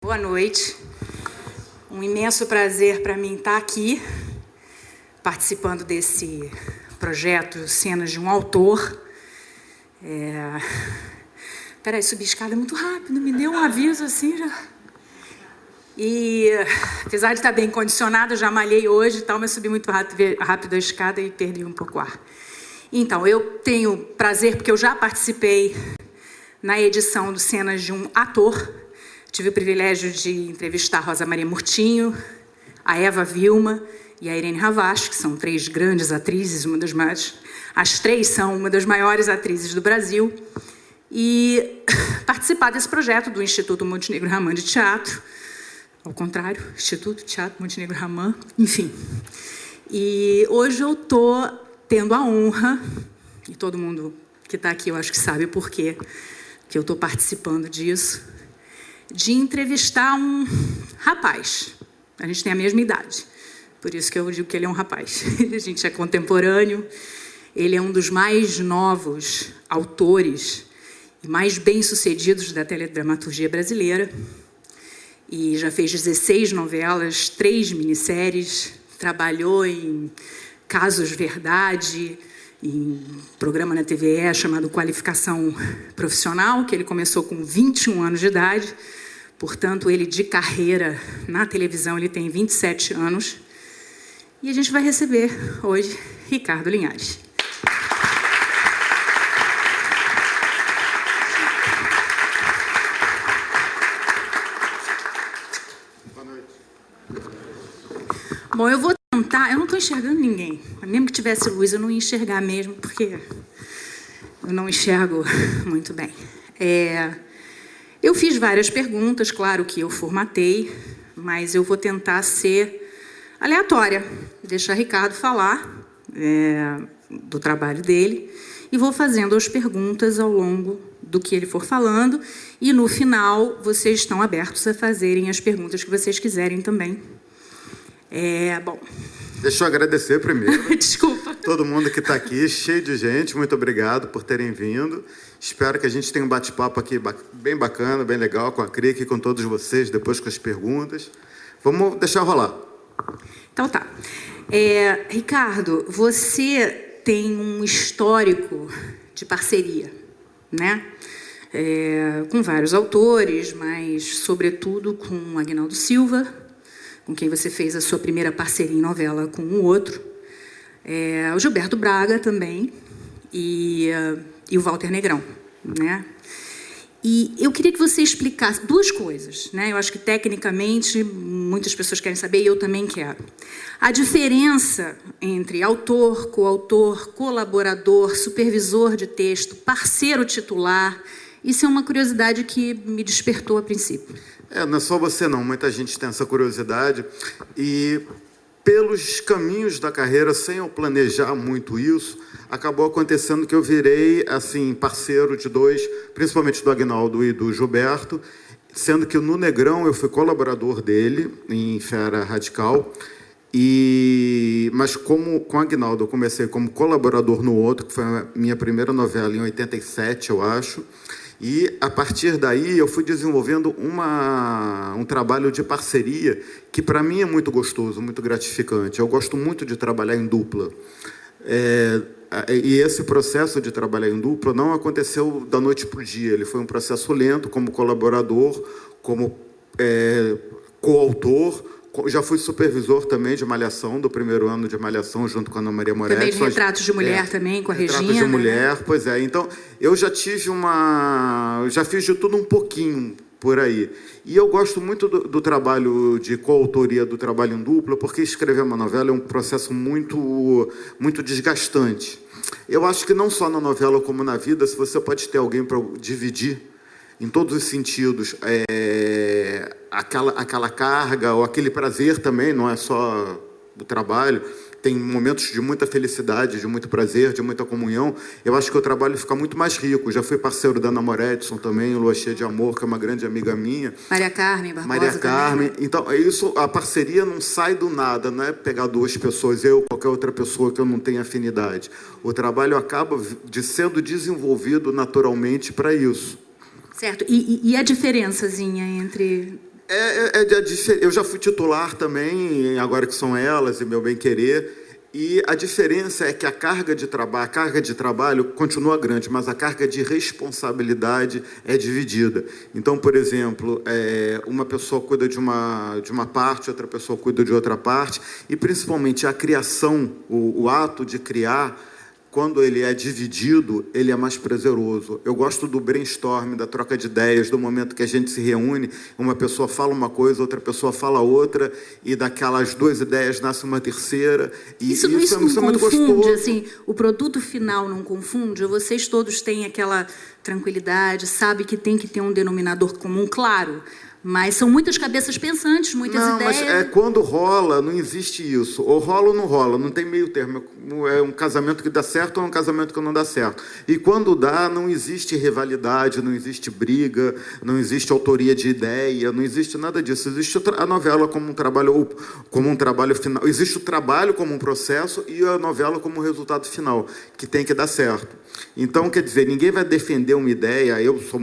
Boa noite. Um imenso prazer para mim estar aqui, participando desse projeto Cenas de um Autor. Peraí, subir a escada muito rápido, me deu um aviso assim já. E, apesar de estar bem condicionada, já malhei hoje e tal, mas subi muito rápido a escada e perdi um pouco o ar. Então, eu tenho prazer, porque eu já participei na edição do Cenas de um Ator. Tive o privilégio de entrevistar a Rosa Maria Murtinho, a Eva Vilma e a Irene Ravache, que são três grandes atrizes, as três são uma das maiores atrizes do Brasil, e participar desse projeto do Instituto Montenegro Raman de Teatro, ao contrário, Instituto Teatro Montenegro Raman, enfim. E hoje eu estou tendo a honra, e todo mundo que está aqui eu acho que sabe por quê, que eu estou participando disso, de entrevistar um rapaz. A gente tem a mesma idade, por isso que eu digo que ele é um rapaz. A gente é contemporâneo, ele é um dos mais novos autores e mais bem-sucedidos da teledramaturgia brasileira, e já fez 16 novelas, 3 minisséries, trabalhou em Casos Verdade, em programa na TVE chamado Qualificação Profissional, que ele começou com 21 anos de idade. Portanto, ele de carreira na televisão, ele tem 27 anos. E a gente vai receber hoje Ricardo Linhares. Boa noite. Bom, eu vou tentar... Eu não estou enxergando ninguém. Mesmo que tivesse luz, eu não ia enxergar mesmo, porque eu não enxergo muito bem. Eu fiz várias perguntas, claro que eu formatei, mas eu vou tentar ser aleatória, deixar Ricardo falar do trabalho dele, e vou fazendo as perguntas ao longo do que ele for falando, e no final vocês estão abertos a fazerem as perguntas que vocês quiserem também. Bom... Deixa eu agradecer primeiro. Desculpa. Todo mundo que está aqui, cheio de gente, muito obrigado por terem vindo. Espero que a gente tenha um bate-papo aqui bem bacana, bem legal, com a Cric e com todos vocês, depois com as perguntas. Vamos deixar rolar. Então tá. Ricardo, você tem um histórico de parceria, né? Com vários autores, mas sobretudo com Aguinaldo Silva, com quem você fez a sua primeira parceria em novela com o outro, o Gilberto Braga também, e o Walter Negrão, né? E eu queria que você explicasse duas coisas, né? Eu acho que, tecnicamente, muitas pessoas querem saber, e eu também quero. A diferença entre autor, coautor, colaborador, supervisor de texto, parceiro titular. Isso é uma curiosidade que me despertou a princípio. Não é só você não, muita gente tem essa curiosidade. E pelos caminhos da carreira, sem eu planejar muito isso, acabou acontecendo que eu virei assim, parceiro de dois, principalmente do Aguinaldo e do Gilberto, sendo que no Negrão eu fui colaborador dele, em Fera Radical, mas com o Aguinaldo eu comecei como colaborador no outro, que foi a minha primeira novela em 87, eu acho. E, a partir daí, eu fui desenvolvendo um trabalho de parceria que, para mim, é muito gostoso, muito gratificante. Eu gosto muito de trabalhar em dupla. E esse processo de trabalhar em dupla não aconteceu da noite para o dia. Ele foi um processo lento, como colaborador, como coautor. Já fui supervisor também de Malhação, do primeiro ano de Malhação, junto com a Ana Maria Moretti. Também de Retratos de Mulher, também, com a Regina. Retratos de Mulher, pois é. Então, eu já tive já fiz de tudo um pouquinho por aí. E eu gosto muito do trabalho de coautoria, do trabalho em dupla, porque escrever uma novela é um processo muito, muito desgastante. Eu acho que não só na novela como na vida, se você pode ter alguém para dividir em todos os sentidos, aquela carga ou aquele prazer também, não é só o trabalho, tem momentos de muita felicidade, de muito prazer, de muita comunhão. Eu acho que o trabalho fica muito mais rico. Já fui parceiro da Ana Moretson também, Lua Cheia de Amor, que é uma grande amiga minha. Maria Carmen Barbosa. Maria Carmen. Também. Então, a parceria não sai do nada, não é pegar duas pessoas, eu, qualquer outra pessoa que eu não tenha afinidade. O trabalho acaba sendo desenvolvido naturalmente para isso. Certo. E a diferençazinha entre Eu já fui titular também, agora que são elas e meu bem-querer, e a diferença é que a carga de trabalho continua grande, mas a carga de responsabilidade é dividida. Então, por exemplo, uma pessoa cuida de uma parte, outra pessoa cuida de outra parte, e principalmente a criação, o ato de criar, quando ele é dividido, ele é mais prazeroso. Eu gosto do brainstorm, da troca de ideias, do momento que a gente se reúne, uma pessoa fala uma coisa, outra pessoa fala outra, e daquelas duas ideias nasce uma terceira. E isso não é muito confunde, gostoso. Assim, o produto final não confunde? Vocês todos têm aquela tranquilidade, sabe que tem que ter um denominador comum, claro. Mas são muitas cabeças pensantes, muitas ideias. Mas quando rola, não existe isso. Ou rola ou não rola, não tem meio termo. É um casamento que dá certo ou é um casamento que não dá certo. E quando dá, não existe rivalidade, não existe briga, não existe autoria de ideia, não existe nada disso. Existe a novela como um trabalho final. Existe o trabalho como um processo e a novela como um resultado final, que tem que dar certo. Então, quer dizer, ninguém vai defender uma ideia. Eu sou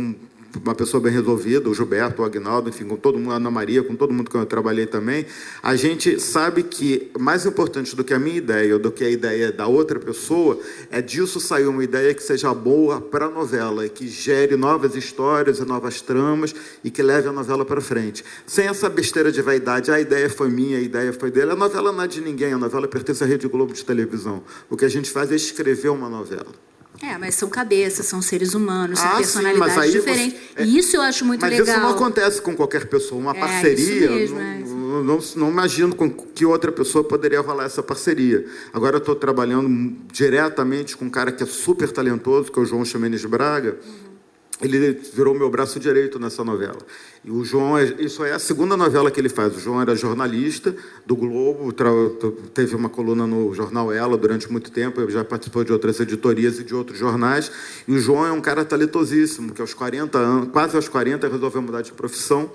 uma pessoa bem resolvida, o Gilberto, o Agnaldo, enfim, com todo mundo, a Ana Maria, com todo mundo que eu trabalhei também, a gente sabe que mais importante do que a minha ideia ou do que a ideia da outra pessoa é disso sair uma ideia que seja boa para a novela, que gere novas histórias e novas tramas e que leve a novela para frente. Sem essa besteira de vaidade, a ideia foi minha, a ideia foi dele. A novela não é de ninguém, a novela pertence à Rede Globo de televisão. O que a gente faz é escrever uma novela. Mas são cabeças, são seres humanos, são personalidades diferentes. E isso eu acho muito legal. Mas isso não acontece com qualquer pessoa. Uma parceria, isso mesmo, não imagino com que outra pessoa poderia rolar essa parceria. Agora eu estou trabalhando diretamente com um cara que é super talentoso, que é o João Ximenes Braga. Ele virou meu braço direito nessa novela. E o João, isso é a segunda novela que ele faz. O João era jornalista do Globo, teve uma coluna no jornal Ela durante muito tempo, já participou de outras editorias e de outros jornais. E o João é um cara talentosíssimo, que aos 40 anos, quase aos 40, resolveu mudar de profissão,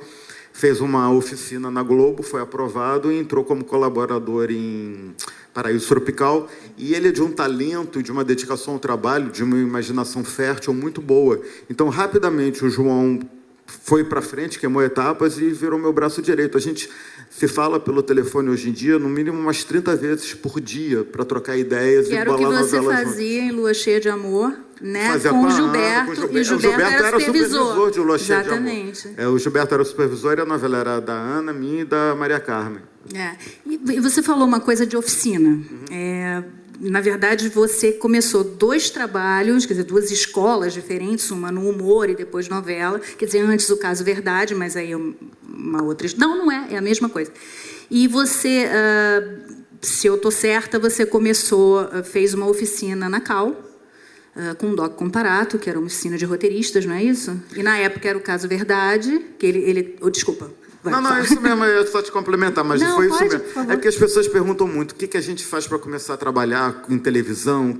fez uma oficina na Globo, foi aprovado e entrou como colaborador em Paraíso Tropical, e ele é de um talento, de uma dedicação ao trabalho, de uma imaginação fértil muito boa. Então, rapidamente, o João foi para frente, queimou etapas e virou meu braço direito. A gente se fala pelo telefone hoje em dia, no mínimo umas 30 vezes por dia, para trocar ideias e bolar novelas. Era o que você fazia em Lua Cheia de Amor, né? Fazia com o Gilberto, e o Gilberto era supervisor de Lua Cheia de Amor. Exatamente. O Gilberto era o supervisor e a novela era da Ana, minha e da Maria Carmen. E você falou uma coisa de oficina. Na verdade, você começou 2 trabalhos, quer dizer, 2 escolas diferentes, uma no humor e depois novela. Quer dizer, antes o Caso Verdade, mas aí uma outra... Não é a mesma coisa. E você, se eu estou certa, você fez uma oficina na Cal, com o Doc Comparato, que era uma oficina de roteiristas, não é isso? E na época era o Caso Verdade, que desculpa. Não, é isso mesmo, eu só te complementar, mas foi isso mesmo. Por favor. É porque as pessoas perguntam muito o que a gente faz para começar a trabalhar em televisão,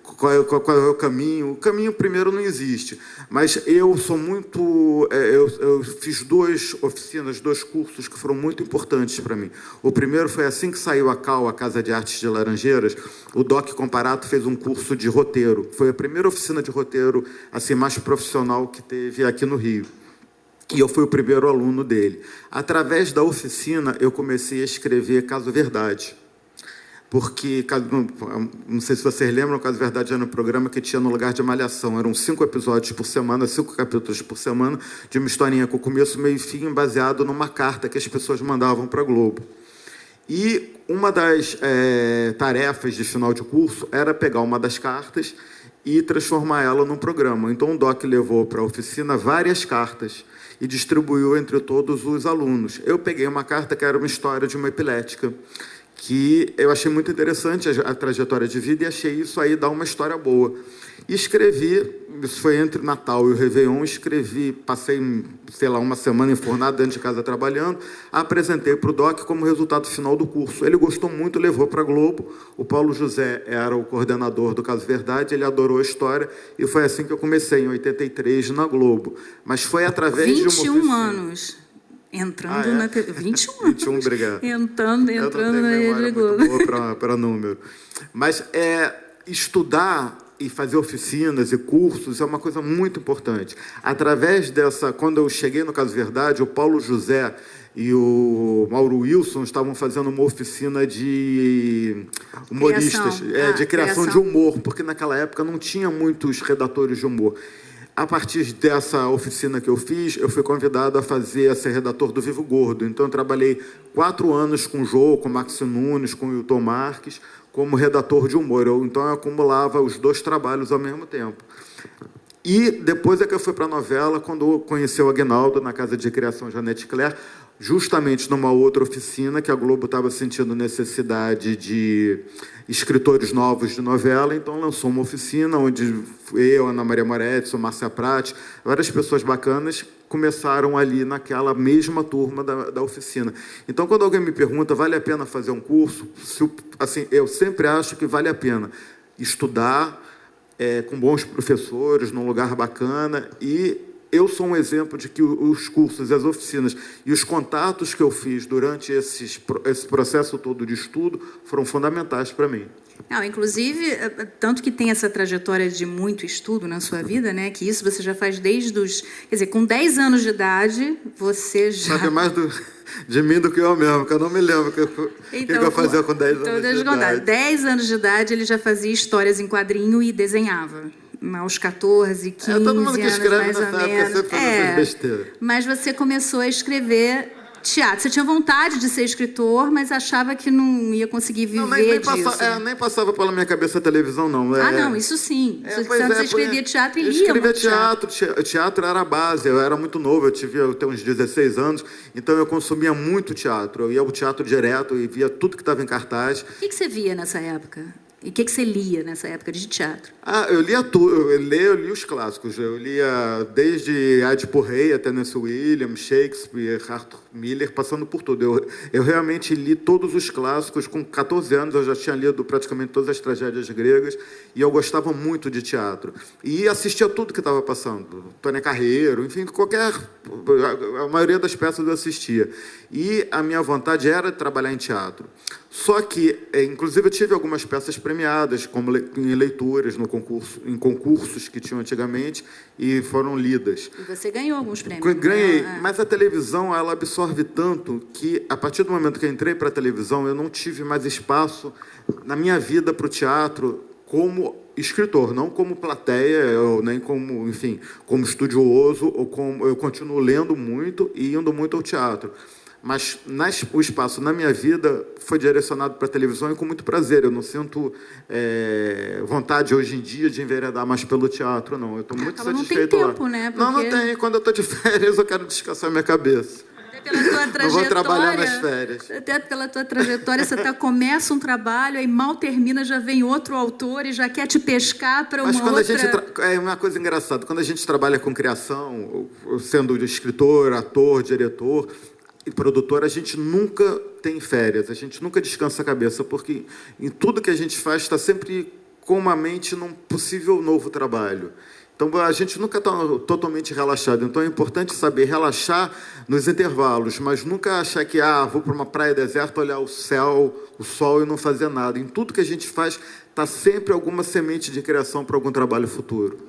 qual é o caminho. O caminho, primeiro, não existe. Mas eu sou muito... Eu fiz 2 oficinas, 2 cursos que foram muito importantes para mim. O primeiro foi assim que saiu a CAL, a Casa de Artes de Laranjeiras, o Doc Comparato fez um curso de roteiro. Foi a primeira oficina de roteiro assim, mais profissional que teve aqui no Rio. E eu fui o primeiro aluno dele. Através da oficina, eu comecei a escrever Caso Verdade. Porque, não sei se vocês lembram, o Caso Verdade era um programa que tinha no lugar de Malhação. Eram 5 episódios por semana, 5 capítulos por semana, de uma historinha com começo, meio e fim, baseado numa carta que as pessoas mandavam para a Globo. E uma das tarefas de final de curso era pegar uma das cartas e transformar ela num programa. Então, o Doc levou para a oficina várias cartas e distribuiu entre todos os alunos. Eu peguei uma carta que era uma história de uma epilética, que eu achei muito interessante a trajetória de vida e achei isso aí dar uma história boa. E escrevi, isso foi entre Natal e o Réveillon, passei, uma semana enfornado dentro de casa trabalhando, apresentei para o Doc como resultado final do curso. Ele gostou muito, levou para a Globo, o Paulo José era o coordenador do Caso Verdade, ele adorou a história, e foi assim que eu comecei, em 83, na Globo. Mas foi através de uma oficina. 21 anos. Entrando na TV. 21 anos. 21, obrigado. Entrando na Rede Globo. Muito boa para número. Mas estudar e fazer oficinas e cursos é uma coisa muito importante. Através dessa, quando eu cheguei no Caso Verdade, o Paulo José e o Mauro Wilson estavam fazendo uma oficina de humoristas, de criação de humor, porque naquela época não tinha muitos redatores de humor. A partir dessa oficina que eu fiz, eu fui convidado a ser redator do Vivo Gordo. Então, eu trabalhei 4 anos com o Jô, com o Maxi Nunes, com o Hilton Marques, como redator de humor. Então, eu acumulava os 2 trabalhos ao mesmo tempo. E depois é que eu fui para a novela, quando eu conheci o Aguinaldo na Casa de Criação Janete Claire, justamente numa outra oficina que a Globo estava sentindo necessidade de escritores novos de novela, então lançou uma oficina onde eu, Ana Maria Moretti, Márcia Prati, várias pessoas bacanas começaram ali naquela mesma turma da oficina. Então, quando alguém me pergunta, vale a pena fazer um curso? Assim, eu sempre acho que vale a pena estudar com bons professores, num lugar bacana, e eu sou um exemplo de que os cursos, as oficinas e os contatos que eu fiz durante esse processo todo de estudo foram fundamentais para mim. Não, inclusive, tanto que tem essa trajetória de muito estudo na sua vida, né? Que isso você já faz desde os... Quer dizer, com 10 anos de idade, você já... Sabe mais de mim do que eu mesmo, que eu não me lembro o que eu fazia com 10 anos de idade. 10 anos de idade, ele já fazia histórias em quadrinho e desenhava. Aos 14, 15 todo mundo que escreve anos, mais ou menos. Sempre faz essas besteiras. Mas você começou a escrever teatro. Você tinha vontade de ser escritor, mas achava que não ia conseguir viver disso. Nem passava pela minha cabeça a televisão, não. Não, isso sim. Você escrevia teatro e lia escrevia teatro. Teatro era a base. Eu era muito novo, eu tinha uns 16 anos, então eu consumia muito teatro. Eu ia ao teatro direto e via tudo que estava em cartaz. O que você via nessa época? E o que você lia nessa época de teatro? Eu lia tudo. Eu li os clássicos. Eu lia desde Édipo Rei, até Tennessee Williams, Shakespeare, Arthur Miller, passando por tudo. Eu realmente li todos os clássicos. Com 14 anos eu já tinha lido praticamente todas as tragédias gregas e eu gostava muito de teatro. E assistia tudo que estava passando. Tônia Carreiro, enfim, a maioria das peças eu assistia. E a minha vontade era trabalhar em teatro. Só que, inclusive, eu tive algumas peças premiadas, como em leituras, em concursos que tinham antigamente, e foram lidas. E você ganhou alguns prêmios? Ganhei, mas a televisão, ela absorve tanto que, a partir do momento que eu entrei para a televisão, eu não tive mais espaço na minha vida para o teatro como escritor, não como plateia, ou nem como, enfim, como estudioso, eu continuo lendo muito e indo muito ao teatro. Mas o espaço na minha vida foi direcionado para a televisão e com muito prazer. Eu não sinto vontade hoje em dia de enveredar mais pelo teatro, não. Eu estou muito satisfeito lá. Não tem tempo, né? Porque... Não tem. Quando eu estou de férias, eu quero descansar minha cabeça. Até pela tua trajetória, não vou trabalhar nas férias. Até pela tua trajetória, você começa um trabalho, aí mal termina, já vem outro autor e já quer te pescar para uma outra... Mas é uma coisa engraçada. Quando a gente trabalha com criação, sendo escritor, ator, diretor... e produtor, a gente nunca tem férias, a gente nunca descansa a cabeça, porque em tudo que a gente faz está sempre com uma mente num possível novo trabalho. Então, a gente nunca está totalmente relaxado. Então, é importante saber relaxar nos intervalos, mas nunca achar que, vou para uma praia deserta, olhar o céu, o sol e não fazer nada. Em tudo que a gente faz, está sempre alguma semente de criação para algum trabalho futuro.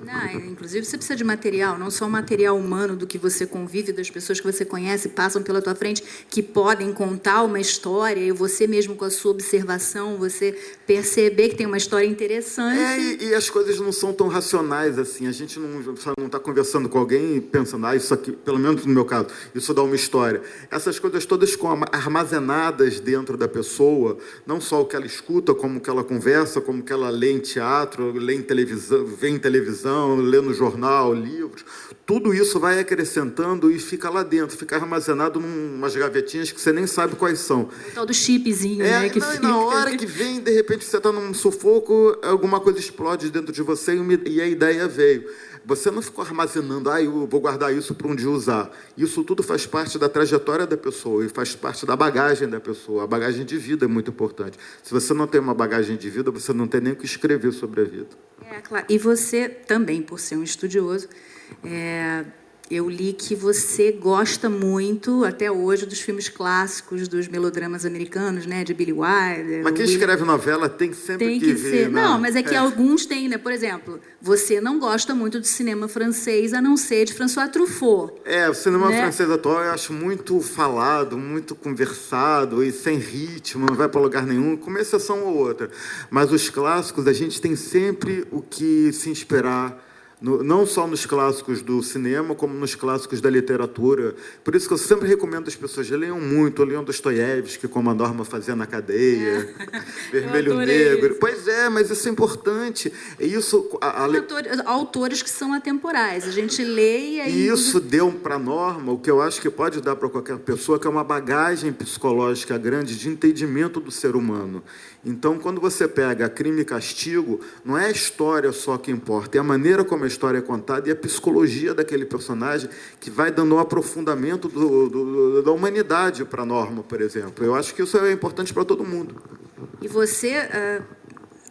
Inclusive, você precisa de material, não só o material humano do que você convive, das pessoas que você conhece, passam pela tua frente, que podem contar uma história, e você mesmo com a sua observação, você perceber que tem uma história interessante. E as coisas não são tão racionais assim. A gente não está conversando com alguém e pensando, isso aqui, pelo menos no meu caso, isso dá uma história. Essas coisas todas ficam armazenadas dentro da pessoa, não só o que ela escuta, como o que ela conversa, como que ela lê em teatro, lê em televisão, vê em televisão, lê no jornal, livros. Tudo isso vai acrescentando e fica lá dentro, fica armazenado em umas gavetinhas que você nem sabe quais são. O tal do chipzinho, né? Que fica... Na hora que vem, de repente, você está num sufoco, alguma coisa explode dentro de você e a ideia veio. Você não ficou armazenando, eu vou guardar isso para um dia usar. Isso tudo faz parte da trajetória da pessoa e faz parte da bagagem da pessoa. A bagagem de vida é muito importante. Se você não tem uma bagagem de vida, você não tem nem o que escrever sobre a vida. Claro. E você também, por ser um estudioso, eu li que você gosta muito, até hoje, dos filmes clássicos, dos melodramas americanos, né? De Billy Wilder. Mas quem escreve novela tem sempre que ver, ser. né? Não, mas é que alguns têm, né? Por exemplo, você não gosta muito do cinema francês, a não ser de François Truffaut. O cinema né? francês atual eu acho muito falado, muito conversado e sem ritmo, não vai para lugar nenhum, com uma exceção ou outra. Mas os clássicos, a gente tem sempre o que se inspirar, não só nos clássicos do cinema, como nos clássicos da literatura. Por isso que eu sempre recomendo as pessoas leiam muito, leiam Dostoiévski, como a Norma fazia na cadeia, Vermelho Negro. Isso. Pois é, mas isso é importante. Isso, Autores que são atemporais. A gente lê e aí... E isso deu para a Norma o que eu acho que pode dar para qualquer pessoa, que é uma bagagem psicológica grande de entendimento do ser humano. Então, quando você pega Crime e Castigo, não é a história só que importa, é a maneira como a história é contada e a psicologia daquele personagem que vai dando um aprofundamento da humanidade para a Norma, por exemplo. Eu acho que isso é importante para todo mundo. E você,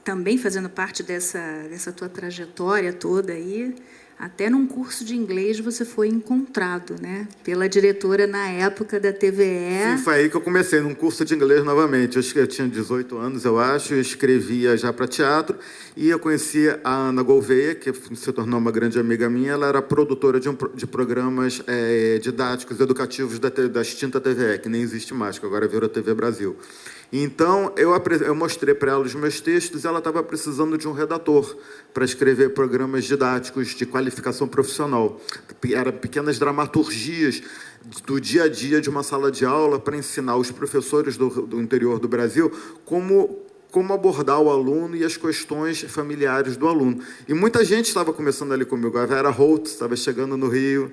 também fazendo parte dessa tua trajetória toda aí, até num curso de inglês você foi encontrado, né? Pela diretora na época da TVE. Sim, foi aí que eu comecei, num curso de inglês novamente. Eu tinha 18 anos, eu acho, eu escrevia já para teatro, e eu conheci a Ana Gouveia, que se tornou uma grande amiga minha. Ela era produtora de programas didáticos, educativos da extinta TVE, que nem existe mais, que agora virou TV Brasil. Então, eu mostrei para ela os meus textos e ela estava precisando de um redator para escrever programas didáticos de qualificação profissional. Eram pequenas dramaturgias do dia a dia de uma sala de aula para ensinar os professores do interior do Brasil como abordar o aluno e as questões familiares do aluno. E muita gente estava começando ali comigo. A Vera Holtz estava chegando no Rio,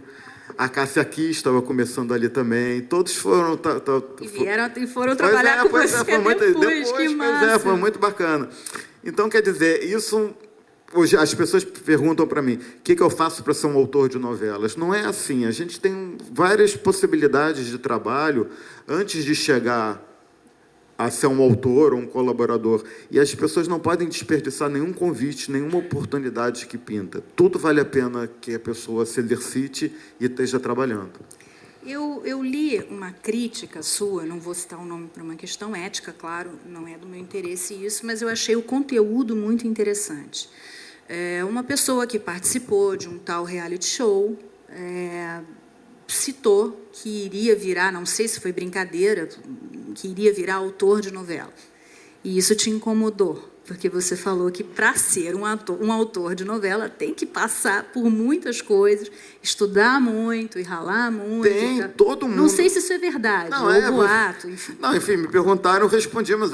a Cássia Kiss estava começando ali também. Todos foram... E foram trabalhar com você depois. Que massa. Foi muito bacana. Então, quer dizer, isso... Hoje as pessoas perguntam para mim, o que eu faço para ser um autor de novelas? Não é assim. A gente tem várias possibilidades de trabalho antes de chegar a ser um autor ou um colaborador. E as pessoas não podem desperdiçar nenhum convite, nenhuma oportunidade que pinta. Tudo vale a pena que a pessoa se exercite e esteja trabalhando. Eu li uma crítica sua, não vou citar o nome por uma questão ética, claro, não é do meu interesse isso, mas eu achei o conteúdo muito interessante. Uma pessoa que participou de um tal reality show citou que iria virar, não sei se foi brincadeira, que iria virar autor de novela. E isso te incomodou, porque você falou que, para ser um autor de novela, tem que passar por muitas coisas, estudar muito e ralar muito. Tem, todo mundo. Não sei se isso é verdade, ou boato, enfim. Não, enfim, me perguntaram, eu respondi, mas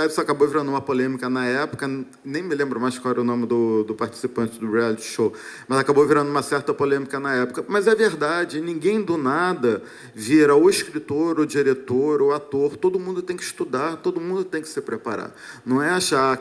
isso acabou virando uma polêmica na época, nem me lembro mais qual era o nome do participante do reality show, mas acabou virando uma certa polêmica na época. Mas é verdade, ninguém do nada vira ou escritor, ou diretor, ou ator. Todo mundo tem que estudar, todo mundo tem que se preparar. Não é achar...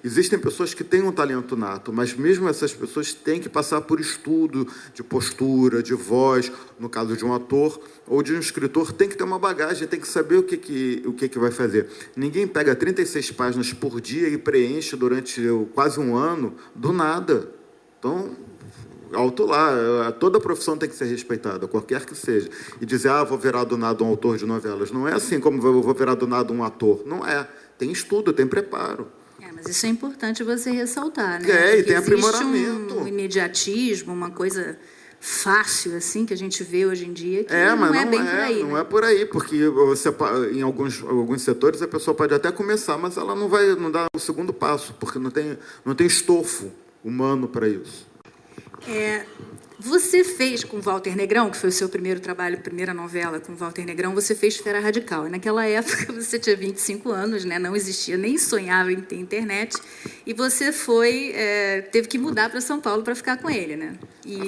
existem pessoas que têm um talento nato, mas mesmo essas pessoas têm que passar por estudo de postura, de voz, no caso de um ator ou de um escritor, tem que ter uma bagagem, tem que saber o que vai fazer. Ninguém pega 36 páginas por dia e preenche durante quase um ano do nada. Então, alto lá, toda profissão tem que ser respeitada, qualquer que seja. E dizer, vou virar do nada um autor de novelas. Não é assim como eu vou virar do nada um ator. Não é. Tem estudo, tem preparo. Mas isso é importante você ressaltar, né? E tem aprimoramento. Um imediatismo, uma coisa fácil, assim, que a gente vê hoje em dia, que mas não é bem por aí. Não é por aí, porque você, em alguns setores a pessoa pode até começar, mas ela não dá o segundo passo, porque não tem estofo humano para isso. Você fez com Walter Negrão, que foi o seu primeiro trabalho, primeira novela com Walter Negrão, você fez Fera Radical. E naquela época você tinha 25 anos, né? Não existia, nem sonhava em ter internet. E você teve que mudar para São Paulo para ficar com ele, né?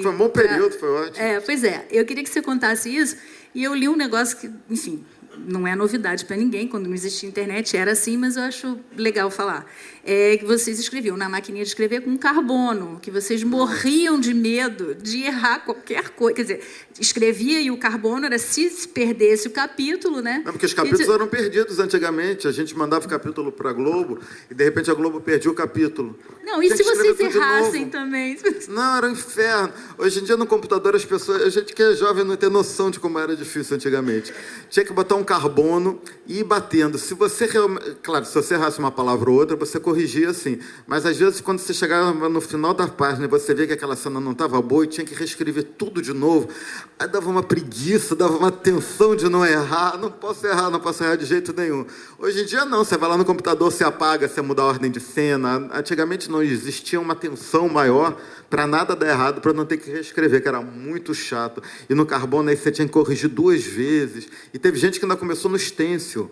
Foi um bom período, foi ótimo. Pois é. Eu queria que você contasse isso. E eu li um negócio que, enfim, não é novidade para ninguém, quando não existia internet era assim, mas eu acho legal falar, que vocês escreviam na maquininha de escrever com carbono, que vocês morriam de medo de errar qualquer coisa, quer dizer, escrevia e o carbono era se perdesse o capítulo, né? Não, porque os capítulos eram perdidos antigamente, a gente mandava o capítulo para a Globo e de repente a Globo perdia o capítulo. Não, e se vocês errassem também? Não, era um inferno. Hoje em dia no computador as pessoas, a gente que é jovem não tem noção de como era difícil antigamente. Tinha que botar um carbono e ir batendo. Se você realmente, claro, se você errasse uma palavra ou outra, você corrigia assim. Mas às vezes quando você chegava no final da página e você via que aquela cena não estava boa e tinha que reescrever tudo de novo, aí dava uma preguiça, dava uma tensão de não errar. Não posso errar de jeito nenhum. Hoje em dia não, você vai lá no computador, você apaga, você muda a ordem de cena. Antigamente não existia uma tensão maior para nada dar errado, para não ter que reescrever, que era muito chato. E no carbono aí você tinha que corrigir 2 vezes. E teve gente que ainda começou no stencil.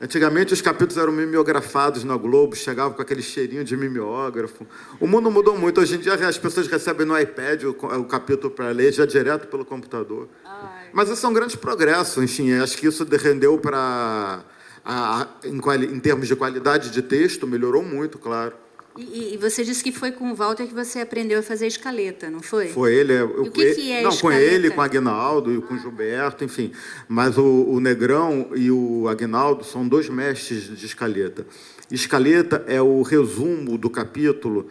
Antigamente os capítulos eram mimeografados na Globo, chegavam com aquele cheirinho de mimeógrafo. O mundo mudou muito. Hoje em dia as pessoas recebem no iPad o capítulo para ler já direto pelo computador. Mas isso é um grande progresso. Enfim, acho que isso rendeu para... em termos de qualidade de texto, melhorou muito, claro. E você disse que foi com o Walter que você aprendeu a fazer escaleta, não foi? Foi ele. E o que é não, escaleta? Com ele, com o Aguinaldo e com o Gilberto, enfim. Mas o Negrão e o Aguinaldo são 2 mestres de escaleta. Escaleta é o resumo do capítulo,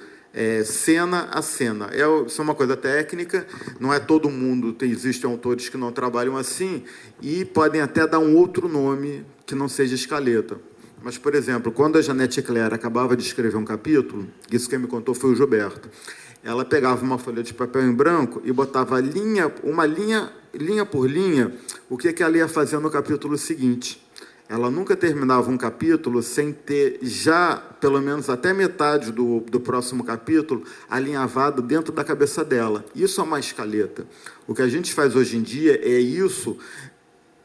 cena a cena. Isso é uma coisa técnica, não é todo mundo, existem autores que não trabalham assim e podem até dar um outro nome que não seja escaleta. Mas, por exemplo, quando a Janete Claire acabava de escrever um capítulo, isso quem me contou foi o Gilberto, ela pegava uma folha de papel em branco e botava linha por linha, o que ela ia fazer no capítulo seguinte. Ela nunca terminava um capítulo sem ter já, pelo menos até metade do próximo capítulo, alinhavado dentro da cabeça dela. Isso é uma escaleta. O que a gente faz hoje em dia é isso...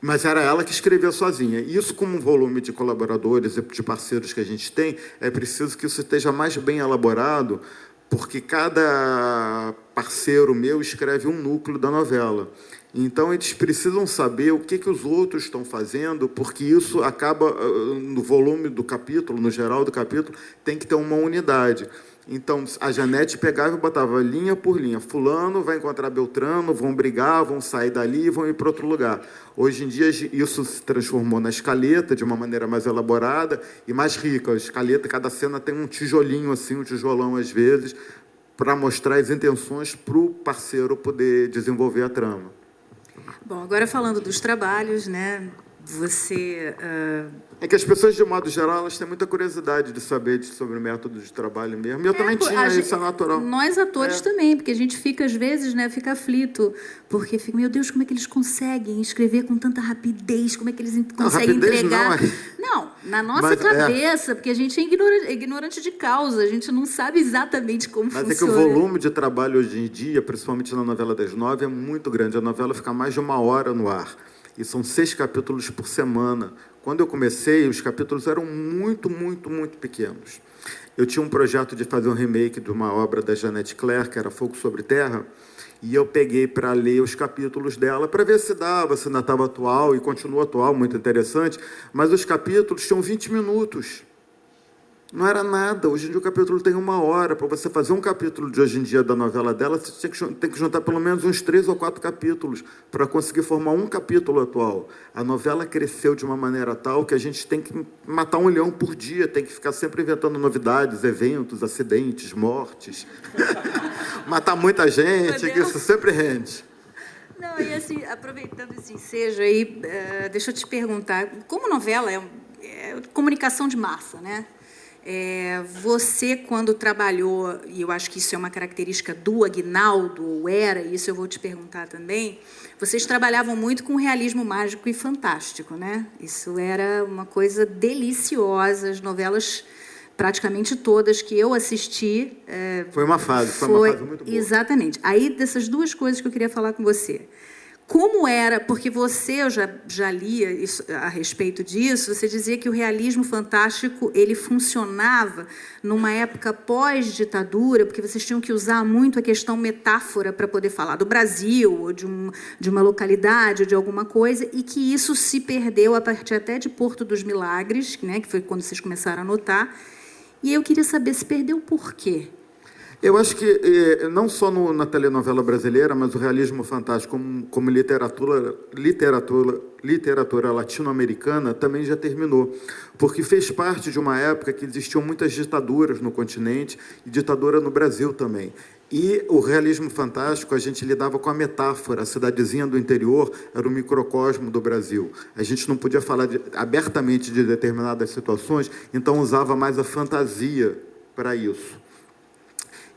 Mas era ela que escrevia sozinha. Isso, como um volume de colaboradores e de parceiros que a gente tem, é preciso que isso esteja mais bem elaborado, porque cada parceiro meu escreve um núcleo da novela. Então, eles precisam saber o que os outros estão fazendo, porque isso acaba, no volume do capítulo, no geral do capítulo, tem que ter uma unidade. Então, a Janete pegava e botava linha por linha. Fulano vai encontrar Beltrano, vão brigar, vão sair dali e vão ir para outro lugar. Hoje em dia, isso se transformou na escaleta, de uma maneira mais elaborada e mais rica. A escaleta, cada cena tem um tijolinho, assim, um tijolão às vezes, para mostrar as intenções para o parceiro poder desenvolver a trama. Bom, agora falando dos trabalhos, né? Você... É que as pessoas, de modo geral, elas têm muita curiosidade de saber sobre o método de trabalho mesmo. E eu também tinha, isso é natural. Nós, atores, também, porque a gente fica, às vezes, né, fica aflito, porque fica, meu Deus, como é que eles conseguem escrever com tanta rapidez? Como é que eles conseguem entregar? Não, na nossa cabeça, porque a gente é ignorante de causa, a gente não sabe exatamente como funciona. Mas é que o volume de trabalho hoje em dia, principalmente na novela das 9, é muito grande. A novela fica mais de 1 hora no ar. E são 6 capítulos por semana. Quando eu comecei, os capítulos eram muito pequenos. Eu tinha um projeto de fazer um remake de uma obra da Janete Claire, que era Fogo sobre Terra, e eu peguei para ler os capítulos dela, para ver se dava, se ainda estava atual, e continua atual, muito interessante, mas os capítulos tinham 20 minutos. Não era nada. Hoje em dia o capítulo tem 1 hora. Para você fazer um capítulo de hoje em dia da novela dela, você tem que juntar pelo menos uns 3 ou 4 capítulos para conseguir formar um capítulo atual. A novela cresceu de uma maneira tal que a gente tem que matar 1 leão por dia, tem que ficar sempre inventando novidades, eventos, acidentes, mortes. Matar muita gente, que isso sempre rende. Não, e assim, aproveitando esse ensejo aí, deixa eu te perguntar, como novela é comunicação de massa, né? Você, quando trabalhou, e eu acho que isso é uma característica do Aguinaldo, ou era, e isso eu vou te perguntar também, vocês trabalhavam muito com realismo mágico e fantástico, né? Isso era uma coisa deliciosa, as novelas, praticamente todas que eu assisti... Foi uma fase muito boa. Exatamente. Aí, dessas 2 coisas que eu queria falar com você. como era, porque você, eu já lia isso, a respeito disso, você dizia que o realismo fantástico ele funcionava numa época pós-ditadura, porque vocês tinham que usar muito a questão metáfora para poder falar do Brasil, ou de uma localidade, ou de alguma coisa, e que isso se perdeu a partir até de Porto dos Milagres, né, que foi quando vocês começaram a notar. E eu queria saber se perdeu por quê? Eu acho que, não só na telenovela brasileira, mas o realismo fantástico como literatura latino-americana também já terminou, porque fez parte de uma época que existiam muitas ditaduras no continente e ditadura no Brasil também. E o realismo fantástico, a gente lidava com a metáfora, a cidadezinha do interior era o microcosmo do Brasil. A gente não podia falar abertamente de determinadas situações, então usava mais a fantasia para isso.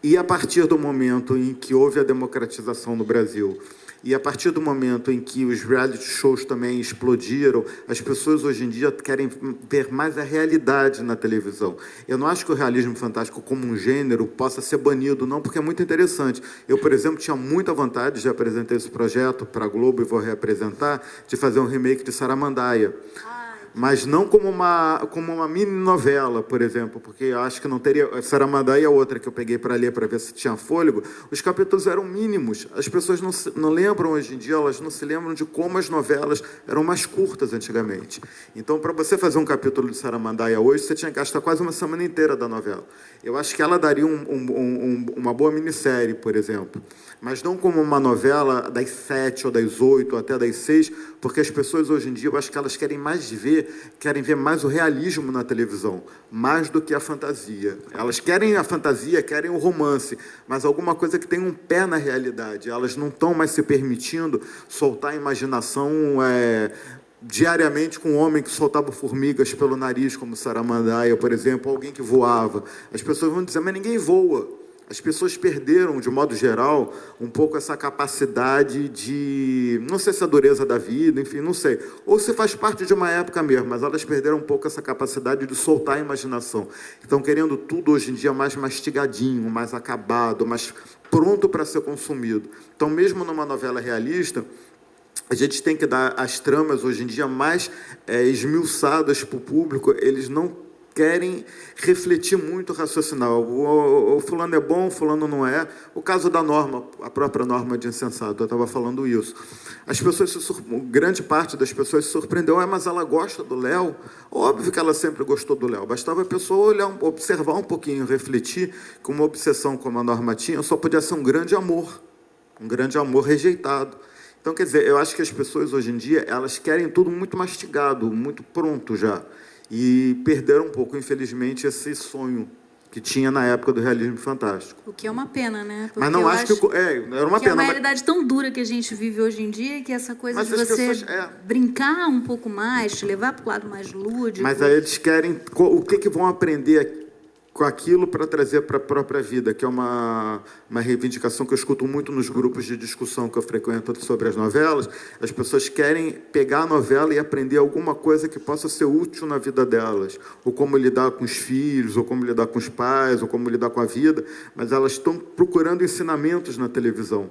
E a partir do momento em que houve a democratização no Brasil, e a partir do momento em que os reality shows também explodiram, as pessoas hoje em dia querem ver mais a realidade na televisão. Eu não acho que o realismo fantástico como um gênero possa ser banido, não, porque é muito interessante. Eu, por exemplo, tinha muita vontade, já apresentei esse projeto para a Globo e vou reapresentar, de fazer um remake de Saramandaia. Mas não como uma mini novela, por exemplo, porque eu acho que não teria... Saramandaia é outra que eu peguei para ler, para ver se tinha fôlego. Os capítulos eram mínimos. As pessoas não lembram hoje em dia, elas não se lembram de como as novelas eram mais curtas antigamente. Então, para você fazer um capítulo de Saramandaia hoje, você tinha que gastar quase uma semana inteira da novela. Eu acho que ela daria uma boa minissérie, por exemplo. Mas não como uma novela das 7 ou das 8 ou até das 6, porque as pessoas hoje em dia, eu acho que elas querem ver mais o realismo na televisão, mais do que a fantasia. Elas querem a fantasia, querem o romance, mas alguma coisa que tem um pé na realidade. Elas não estão mais se permitindo soltar a imaginação diariamente com um homem que soltava formigas pelo nariz, como Saramandaia, por exemplo, alguém que voava. As pessoas vão dizer, mas ninguém voa. As pessoas perderam, de modo geral, um pouco essa capacidade de... Não sei se é a dureza da vida, enfim, não sei. Ou se faz parte de uma época mesmo, mas elas perderam um pouco essa capacidade de soltar a imaginação. Estão querendo tudo, hoje em dia, mais mastigadinho, mais acabado, mais pronto para ser consumido. Então, mesmo numa novela realista, a gente tem que dar as tramas, hoje em dia, mais esmiuçadas para o público. Eles não querem refletir muito, raciocinar. O fulano é bom, o fulano não é. O caso da Norma, a própria Norma de Insensato, eu estava falando isso. As pessoas, grande parte das pessoas se surpreendeu, mas ela gosta do Léo? Óbvio que ela sempre gostou do Léo. Bastava a pessoa olhar, observar um pouquinho, refletir, que uma obsessão como a Norma tinha, só podia ser um grande amor rejeitado. Então, quer dizer, eu acho que as pessoas hoje em dia, elas querem tudo muito mastigado, muito pronto já. E perderam um pouco, infelizmente, esse sonho que tinha na época do realismo fantástico. O que é uma pena, né? Porque mas não acho que... era uma pena. É uma realidade tão dura que a gente vive hoje em dia, que essa coisa de você brincar um pouco mais, te levar para o lado mais lúdico... Mas aí eles querem... O que vão aprender com aquilo para trazer para a própria vida, que é uma reivindicação que eu escuto muito nos grupos de discussão que eu frequento sobre as novelas. As pessoas querem pegar a novela e aprender alguma coisa que possa ser útil na vida delas, ou como lidar com os filhos, ou como lidar com os pais, ou como lidar com a vida, mas elas estão procurando ensinamentos na televisão.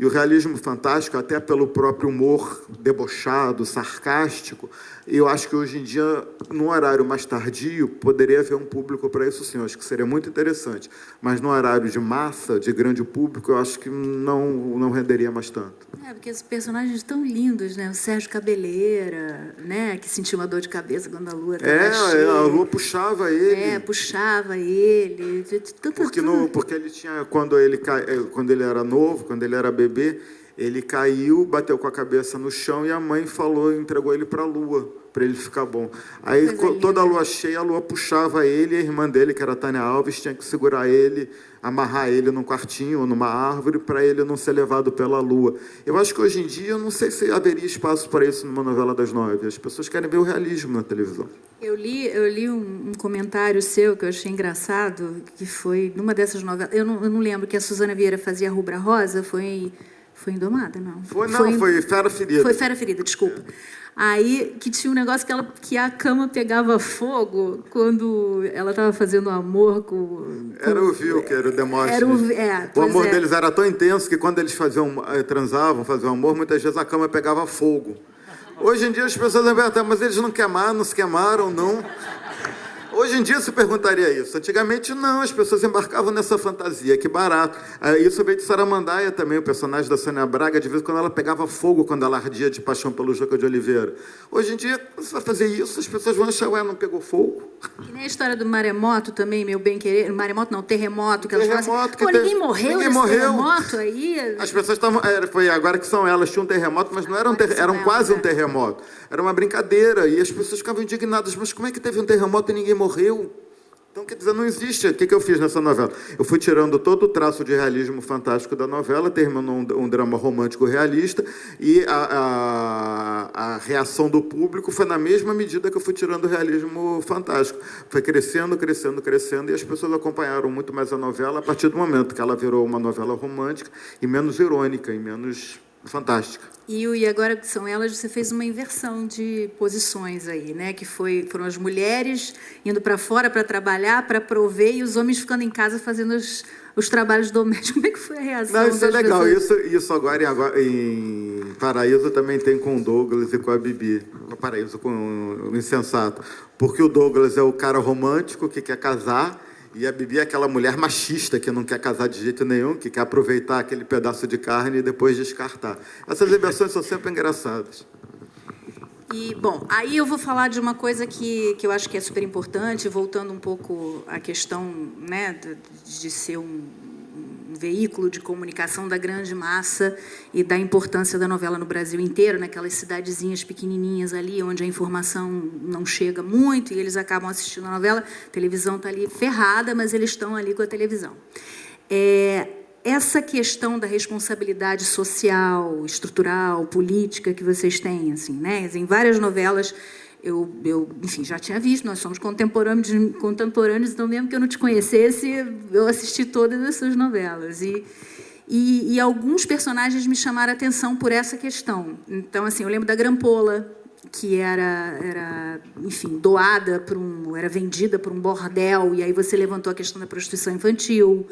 E o realismo fantástico, até pelo próprio humor debochado, sarcástico, eu acho que hoje em dia, num horário mais tardio, poderia haver um público para isso sim, eu acho que seria muito interessante. Mas no horário de massa, de grande público, eu acho que não renderia mais tanto. Porque os personagens tão lindos, né? O Sérgio Cabeleira, né? Que sentia uma dor de cabeça quando a lua estava cheia. A lua puxava ele. Puxava ele. Porque ele tinha, quando ele era novo, quando ele era bebê, ele caiu, bateu com a cabeça no chão e a mãe entregou ele para a lua, para ele ficar bom. Aí, toda a lua cheia, a lua puxava ele, e a irmã dele, que era a Tânia Alves, tinha que segurar ele, amarrar ele num quartinho ou numa árvore para ele não ser levado pela lua. Eu acho que hoje em dia, eu não sei se haveria espaço para isso numa novela das 9. As pessoas querem ver o realismo na televisão. Eu li um comentário seu que eu achei engraçado, que foi numa dessas novelas. Eu não lembro que a Suzana Vieira fazia Rubra Rosa, foi Indomada, não? Foi Fera Ferida. Foi Fera Ferida, desculpa. Aí, que tinha um negócio que a cama pegava fogo quando ela estava fazendo amor com... Era o Wilker, o Demóstenes. O amor deles era tão intenso que quando eles transavam, faziam amor, muitas vezes a cama pegava fogo. Hoje em dia as pessoas perguntam, mas eles não se queimaram, não? Hoje em dia se perguntaria isso. Antigamente, não, as pessoas embarcavam nessa fantasia, que barato. Isso veio de Saramandaia também, o personagem da Sônia Braga, de vez em quando ela pegava fogo quando ela ardia de paixão pelo Juca de Oliveira. Hoje em dia, você vai fazer isso, as pessoas vão achar, ué, não pegou fogo? Que nem a história do maremoto também, meu bem querer. Maremoto não, terremoto. Que terremoto, elas falam assim, pô, ninguém morreu nesse terremoto aí? As pessoas estavam... Foi agora que são elas, tinham um terremoto, mas não era eram quase um terremoto. Era uma brincadeira, e as pessoas ficavam indignadas, mas como é que teve um terremoto e ninguém morreu? Então, quer dizer, não existe. O que eu fiz nessa novela? Eu fui tirando todo o traço de realismo fantástico da novela, terminou um drama romântico realista, e a reação do público foi na mesma medida que eu fui tirando o realismo fantástico. Foi crescendo, crescendo, crescendo, e as pessoas acompanharam muito mais a novela a partir do momento que ela virou uma novela romântica e menos irônica, e menos fantástica. E agora que são elas, você fez uma inversão de posições aí, né? Que foram as mulheres indo para fora para trabalhar, para prover, e os homens ficando em casa fazendo os trabalhos domésticos. Como é que foi a reação? Não, isso é legal. Isso agora em Paraíso também tem com o Douglas e com a Bibi. Paraíso com o Insensato. Porque o Douglas é o cara romântico que quer casar, e a Bibi é aquela mulher machista que não quer casar de jeito nenhum, que quer aproveitar aquele pedaço de carne e depois descartar. Essas inversões são sempre engraçadas. E, bom, aí eu vou falar de uma coisa que eu acho que é super importante, voltando um pouco à questão, né, de ser um veículo de comunicação da grande massa e da importância da novela no Brasil inteiro, naquelas cidadezinhas pequenininhas ali, onde a informação não chega muito e eles acabam assistindo a novela, a televisão está ali ferrada, mas eles estão ali com a televisão. Essa questão da responsabilidade social, estrutural, política que vocês têm, assim, né? Em várias novelas enfim, já tinha visto, nós somos contemporâneos, então mesmo que eu não te conhecesse, eu assisti todas as suas novelas. E alguns personagens me chamaram a atenção por essa questão. Então, assim, eu lembro da Grampola, que era enfim, doada era vendida por um bordel, e aí você levantou a questão da prostituição infantil.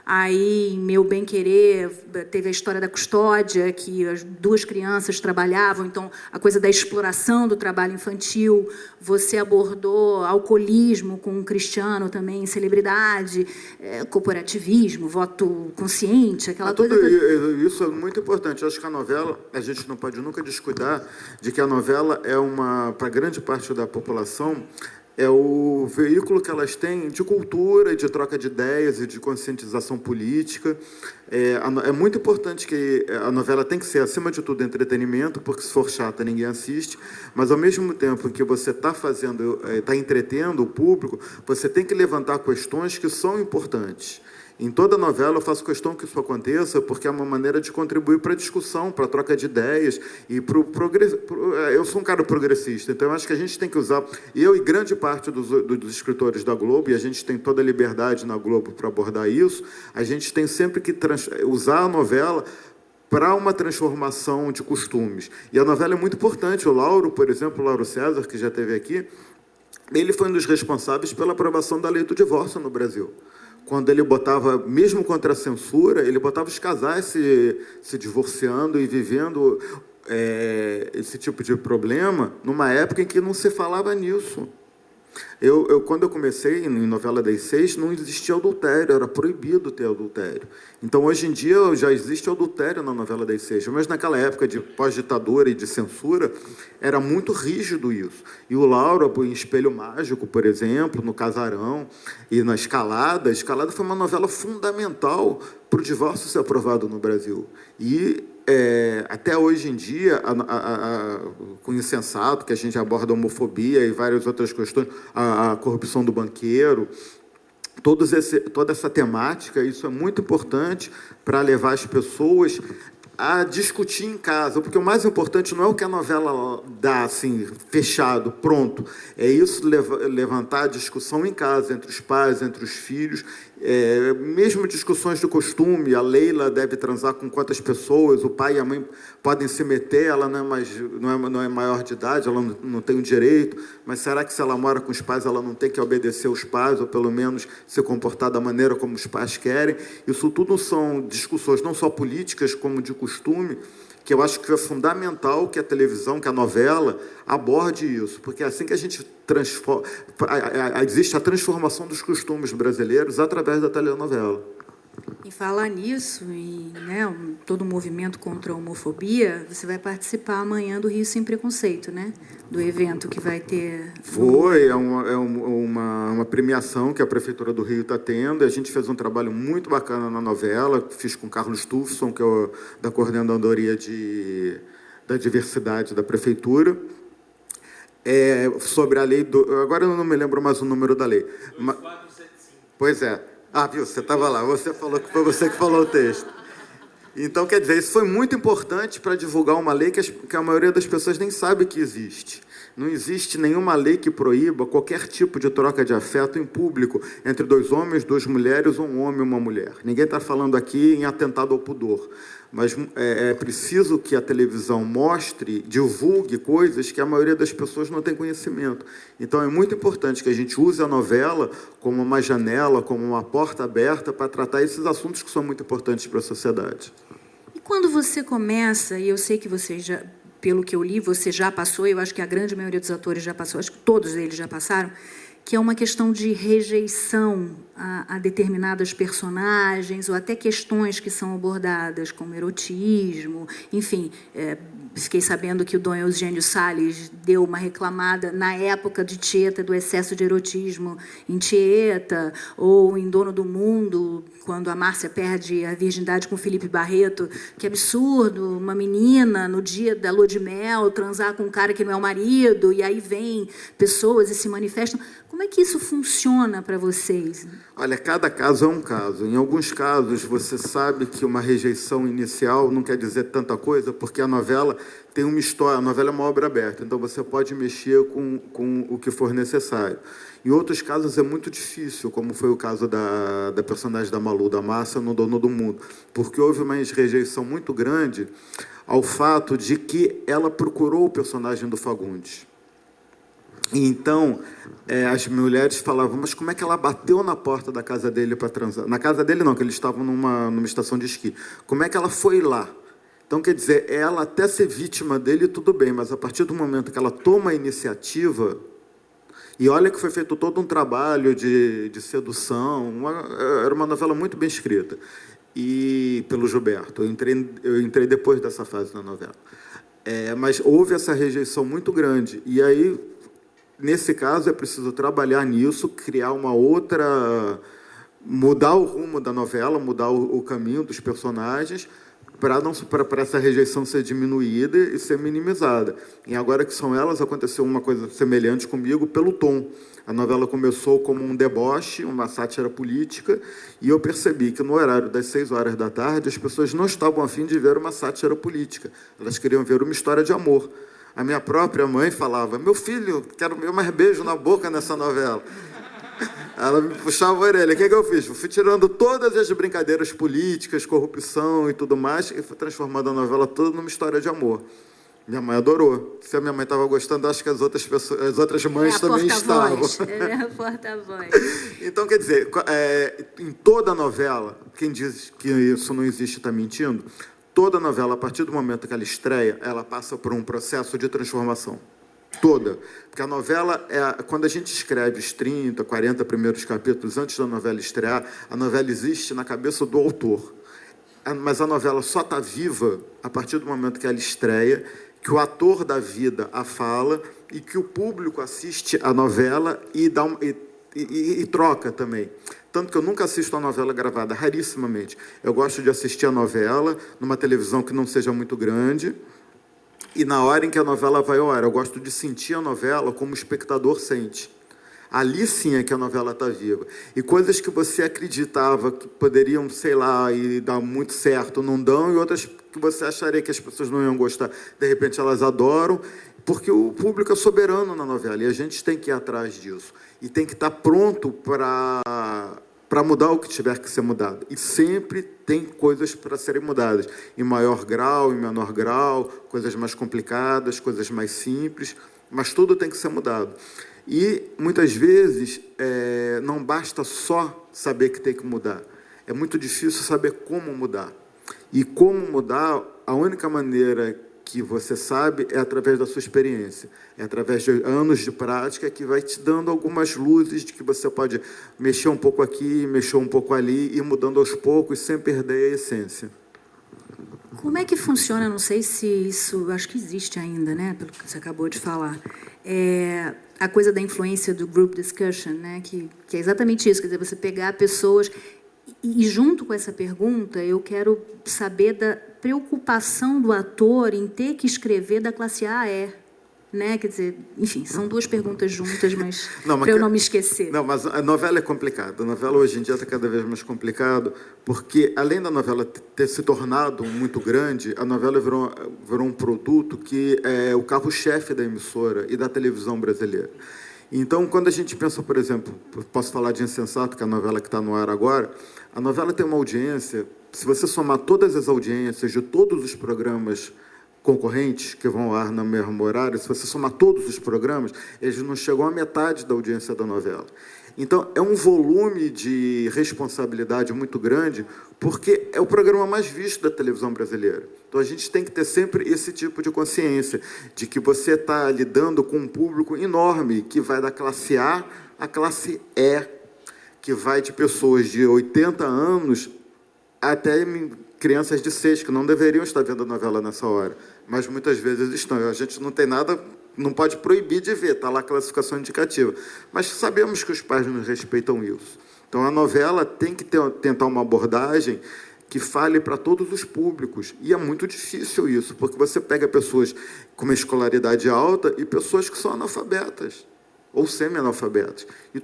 Aí, em Meu Bem Querer, teve a história da custódia, que as duas crianças trabalhavam, então a coisa da exploração do trabalho infantil. Você abordou alcoolismo com um Cristiano também, celebridade, corporativismo, voto consciente, aquela coisa... Isso é muito importante. Eu acho que a novela, a gente não pode nunca descuidar de que a novela é para grande parte da população, é o veículo que elas têm de cultura, de troca de ideias e de conscientização política. É muito importante que a novela tem que ser, acima de tudo, entretenimento, porque se for chata, ninguém assiste, mas, ao mesmo tempo que você está entretendo o público, você tem que levantar questões que são importantes. Em toda novela eu faço questão que isso aconteça, porque é uma maneira de contribuir para a discussão, para a troca de ideias e para o progresso. Eu sou um cara progressista, então eu acho que a gente tem que usar, eu e grande parte dos escritores da Globo, e a gente tem toda a liberdade na Globo para abordar isso, a gente tem sempre que usar a novela para uma transformação de costumes. E a novela é muito importante. O Lauro, por exemplo, o Lauro César, que já esteve aqui, ele foi um dos responsáveis pela aprovação da lei do divórcio no Brasil. Quando ele botava, mesmo contra a censura, ele botava os casais se divorciando e vivendo esse tipo de problema numa época em que não se falava nisso. Quando eu comecei em novela das 6, não existia adultério, era proibido ter adultério. Então, hoje em dia, já existe adultério na novela das 6, mas naquela época de pós-ditadura e de censura, era muito rígido isso. E o Laura, em Espelho Mágico, por exemplo, no Casarão, e na Escalada, a Escalada foi uma novela fundamental para o divórcio ser aprovado no Brasil. E até hoje em dia, com o Insensato, que a gente aborda a homofobia e várias outras questões, a corrupção do banqueiro, toda essa temática, isso é muito importante para levar as pessoas a discutir em casa, porque o mais importante não é o que a novela dá, assim, fechado, pronto. É isso, levantar a discussão em casa, entre os pais, entre os filhos, Mesmo discussões de costume, a Leila deve transar com quantas pessoas, o pai e a mãe podem se meter, ela não é maior de idade, ela não tem o direito, mas será que se ela mora com os pais, ela não tem que obedecer os pais, ou pelo menos se comportar da maneira como os pais querem? Isso tudo são discussões não só políticas, como de costume, que eu acho que é fundamental que a televisão, que a novela, aborde isso, porque é assim que a gente transforma, existe a transformação dos costumes brasileiros através da telenovela. Em falar nisso, e todo o movimento contra a homofobia, você vai participar amanhã do Rio Sem Preconceito, né? Do evento que vai ter... Foi, uma premiação que a Prefeitura do Rio está tendo. A gente fez um trabalho muito bacana na novela, fiz com o Carlos Tufson, que é da Coordenadoria da Diversidade da Prefeitura, sobre a lei do... Agora eu não me lembro mais o número da lei. 2475. Pois é. Viu, você estava lá, você falou que foi você que falou o texto. Então, quer dizer, isso foi muito importante para divulgar uma lei que a maioria das pessoas nem sabe que existe. Não existe nenhuma lei que proíba qualquer tipo de troca de afeto em público entre dois homens, duas mulheres, ou um homem e uma mulher. Ninguém está falando aqui em atentado ao pudor, mas é preciso que a televisão mostre, divulgue coisas que a maioria das pessoas não tem conhecimento. Então, é muito importante que a gente use a novela como uma janela, como uma porta aberta para tratar esses assuntos que são muito importantes para a sociedade. E quando você começa, e eu sei que você já, pelo que eu li, você já passou, eu acho que a grande maioria dos atores já passou, acho que todos eles já passaram, que é uma questão de rejeição a determinadas personagens, ou até questões que são abordadas, como erotismo, enfim, fiquei sabendo que o Dom Eugênio Salles deu uma reclamada na época de Tieta, do excesso de erotismo em Tieta, ou em Dono do Mundo, quando a Márcia perde a virgindade com o Felipe Barreto, que absurdo, uma menina, no dia da lua de mel, transar com um cara que não é o marido, e aí vem pessoas e se manifestam. Como é que isso funciona para vocês? Olha, cada caso é um caso. Em alguns casos, você sabe que uma rejeição inicial não quer dizer tanta coisa, porque a novela tem uma história, a novela é uma obra aberta, então você pode mexer com o que for necessário. Em outros casos é muito difícil, como foi o caso da personagem da Malu, da Márcia, no Dono do Mundo, porque houve uma rejeição muito grande ao fato de que ela procurou o personagem do Fagundes. E então, as mulheres falavam, mas como é que ela bateu na porta da casa dele para transar? Na casa dele não, que eles estavam numa estação de esqui. Como é que ela foi lá? Então, quer dizer, ela até ser vítima dele, tudo bem, mas a partir do momento que ela toma a iniciativa, e olha que foi feito todo um trabalho de sedução, era uma novela muito bem escrita, e pelo Gilberto. Eu entrei depois dessa fase na novela. Mas houve essa rejeição muito grande, e aí... Nesse caso, é preciso trabalhar nisso, criar uma outra... mudar o rumo da novela, mudar o caminho dos personagens, para essa rejeição ser diminuída e ser minimizada. E agora que são elas, aconteceu uma coisa semelhante comigo pelo tom. A novela começou como um deboche, uma sátira política, e eu percebi que no horário das 6 horas da tarde, as pessoas não estavam a fim de ver uma sátira política. Elas queriam ver uma história de amor. A minha própria mãe falava, meu filho, quero ver mais beijo na boca nessa novela. Ela me puxava a orelha. O que eu fiz? Eu fui tirando todas as brincadeiras políticas, corrupção e tudo mais, e fui transformando a novela toda numa história de amor. Minha mãe adorou. Se a minha mãe estava gostando, acho que as outras mães também estavam. É a porta-voz. Então, quer dizer, em toda novela, quem diz que isso não existe está mentindo. Toda novela, a partir do momento que ela estreia, ela passa por um processo de transformação. Toda. Porque a novela, quando a gente escreve os 30, 40 primeiros capítulos antes da novela estrear, a novela existe na cabeça do autor. Mas a novela só está viva a partir do momento que ela estreia, que o ator dá vida à fala e que o público assiste a novela e troca também. Tanto que eu nunca assisto a novela gravada, rarissimamente. Eu gosto de assistir a novela numa televisão que não seja muito grande, e na hora em que a novela vai ao ar, eu gosto de sentir a novela como o espectador sente. Ali sim é que a novela está viva. E coisas que você acreditava que poderiam, sei lá, e dar muito certo, não dão, e outras que você acharia que as pessoas não iam gostar, de repente elas adoram, porque o público é soberano na novela, e a gente tem que ir atrás disso. E tem que estar pronto para para mudar o que tiver que ser mudado. E sempre tem coisas para serem mudadas, em maior grau, em menor grau, coisas mais complicadas, coisas mais simples, mas tudo tem que ser mudado. E, muitas vezes, não basta só saber que tem que mudar. É muito difícil saber como mudar. E como mudar, a única maneira que você sabe é através da sua experiência, é através de anos de prática que vai te dando algumas luzes de que você pode mexer um pouco aqui, mexer um pouco ali, e ir mudando aos poucos, sem perder a essência. Como é que funciona? Não sei se isso, acho que existe ainda, né? Pelo que você acabou de falar. A coisa da influência do group discussion, né? Que é exatamente isso, quer dizer, você pegar pessoas... E junto com essa pergunta, eu quero saber da preocupação do ator em ter que escrever da classe A a E, né? Quer dizer, enfim, são duas perguntas juntas, mas para eu não me esquecer. Não, mas a novela é complicada. A novela hoje em dia está cada vez mais complicado, porque além da novela ter se tornado muito grande, a novela virou um produto que é o carro-chefe da emissora e da televisão brasileira. Então, quando a gente pensa, por exemplo, posso falar de Insensato, que é a novela que está no ar agora, a novela tem uma audiência, se você somar todas as audiências de todos os programas concorrentes que vão ao ar no mesmo horário, se você somar todos os programas, eles não chegam à metade da audiência da novela. Então, é um volume de responsabilidade muito grande, porque é o programa mais visto da televisão brasileira. Então, a gente tem que ter sempre esse tipo de consciência, de que você está lidando com um público enorme, que vai da classe A à classe E, que vai de pessoas de 80 anos até crianças de 6, que não deveriam estar vendo a novela nessa hora, mas muitas vezes estão. A gente não tem nada, não pode proibir de ver, está lá a classificação indicativa. Mas sabemos que os pais não respeitam isso. Então, a novela tem que tentar uma abordagem que fale para todos os públicos. E é muito difícil isso, porque você pega pessoas com uma escolaridade alta e pessoas que são analfabetas ou semi-analfabetas. E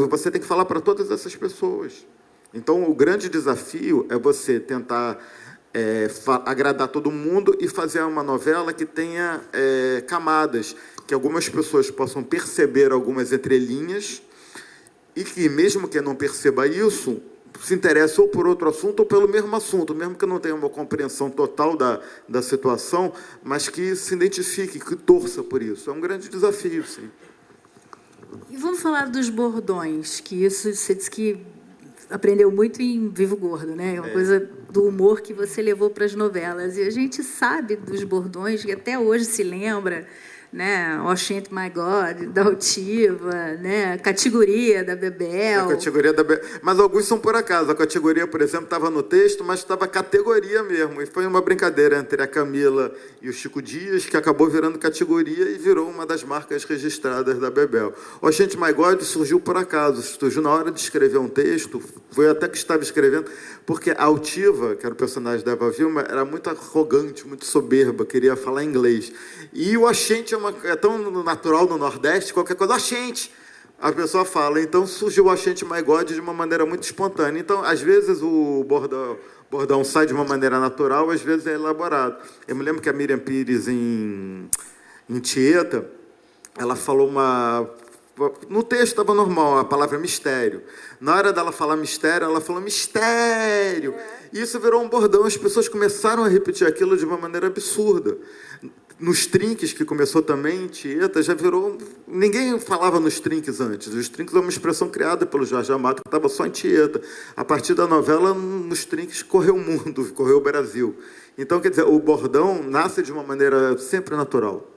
você tem que falar para todas essas pessoas. Então, o grande desafio é você tentar agradar todo mundo e fazer uma novela que tenha camadas, que algumas pessoas possam perceber algumas entrelinhas e que, mesmo que não perceba isso, se interesse ou por outro assunto ou pelo mesmo assunto, mesmo que não tenha uma compreensão total da situação, mas que se identifique, que torça por isso. É um grande desafio, sim. E vamos falar dos bordões, que isso você disse que aprendeu muito em Vivo Gordo, né? É uma coisa do humor que você levou para as novelas. E a gente sabe dos bordões, que até hoje se lembra, né? Oxente My God, da Altiva, né? A categoria da Bebel. A categoria da Mas alguns são por acaso. A categoria, por exemplo, estava no texto, mas estava categoria mesmo. E foi uma brincadeira entre a Camila e o Chico Dias, que acabou virando categoria e virou uma das marcas registradas da Bebel. Oxente My God surgiu por acaso. Surgiu na hora de escrever um texto. Foi até que estava escrevendo, porque a Altiva, que era o personagem da Eva Vilma, era muito arrogante, muito soberba, queria falar inglês. E o Oxente é tão natural no Nordeste, qualquer coisa, oxente, a pessoa fala. Então, surgiu o Oxente My God de uma maneira muito espontânea. Então, às vezes, o bordão sai de uma maneira natural, às vezes é elaborado. Eu me lembro que a Miriam Pires, em Tieta, ela falou no texto estava normal, a palavra mistério. Na hora dela falar mistério, ela falou mistério. E isso virou um bordão. As pessoas começaram a repetir aquilo de uma maneira absurda. Nos trinques, que começou também em Tieta, já virou... Ninguém falava nos trinques antes. Os trinques é uma expressão criada pelo Jorge Amado, que estava só em Tieta. A partir da novela, nos trinques correu o mundo, correu o Brasil. Então, quer dizer, o bordão nasce de uma maneira sempre natural.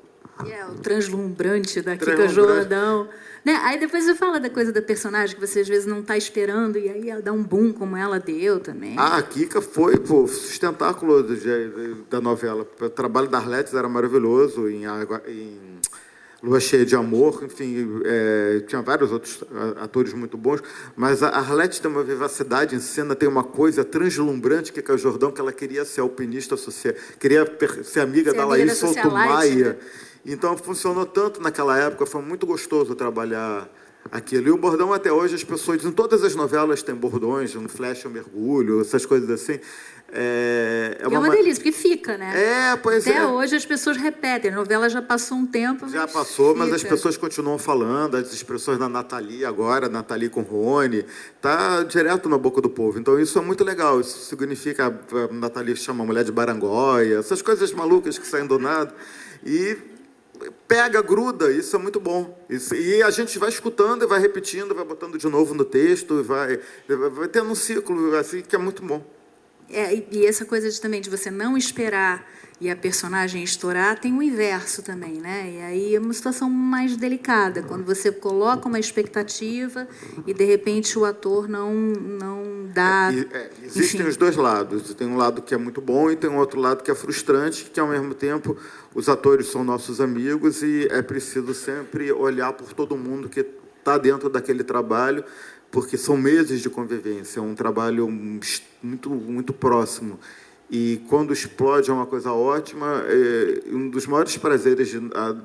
O translumbrante da Kika Jordão. Né? Aí depois você fala da coisa da personagem que você às vezes não está esperando, e aí ela dá um boom como ela deu também. A Kika foi sustentáculo da novela. O trabalho da Arletes era maravilhoso, em Lua Cheia de Amor, enfim, tinha vários outros atores muito bons, mas a Arlete tem uma vivacidade em cena, tem uma coisa translumbrante, que é o Jordão, que ela queria ser alpinista social, queria ser amiga da Laís Souto Maia. Né? Então, funcionou tanto naquela época, foi muito gostoso trabalhar aquilo. E o bordão, até hoje, as pessoas, em todas as novelas tem bordões, no Flecha eu mergulho, essas coisas assim. É uma delícia, porque fica, né? Pois é. Até hoje as pessoas repetem. A novela já passou um tempo, já passou, mas as pessoas continuam falando, as expressões da Nathalie agora, Nathalie com Rony, tá direto na boca do povo. Então isso é muito legal. Isso significa, a Nathalie chama a mulher de barangóia, essas coisas malucas que saem do nada. E pega, gruda, isso é muito bom. E a gente vai escutando e vai repetindo, vai botando de novo no texto, vai tendo um ciclo assim que é muito bom. E essa coisa também de você não esperar e a personagem estourar, tem o inverso também, né? E aí é uma situação mais delicada, quando você coloca uma expectativa e, de repente, o ator não dá... Existem os dois lados. Tem um lado que é muito bom e tem um outro lado que é frustrante, que, ao mesmo tempo, os atores são nossos amigos e é preciso sempre olhar por todo mundo que está dentro daquele trabalho, porque são meses de convivência, é um trabalho muito, muito próximo. E quando explode é uma coisa ótima. Um dos maiores prazeres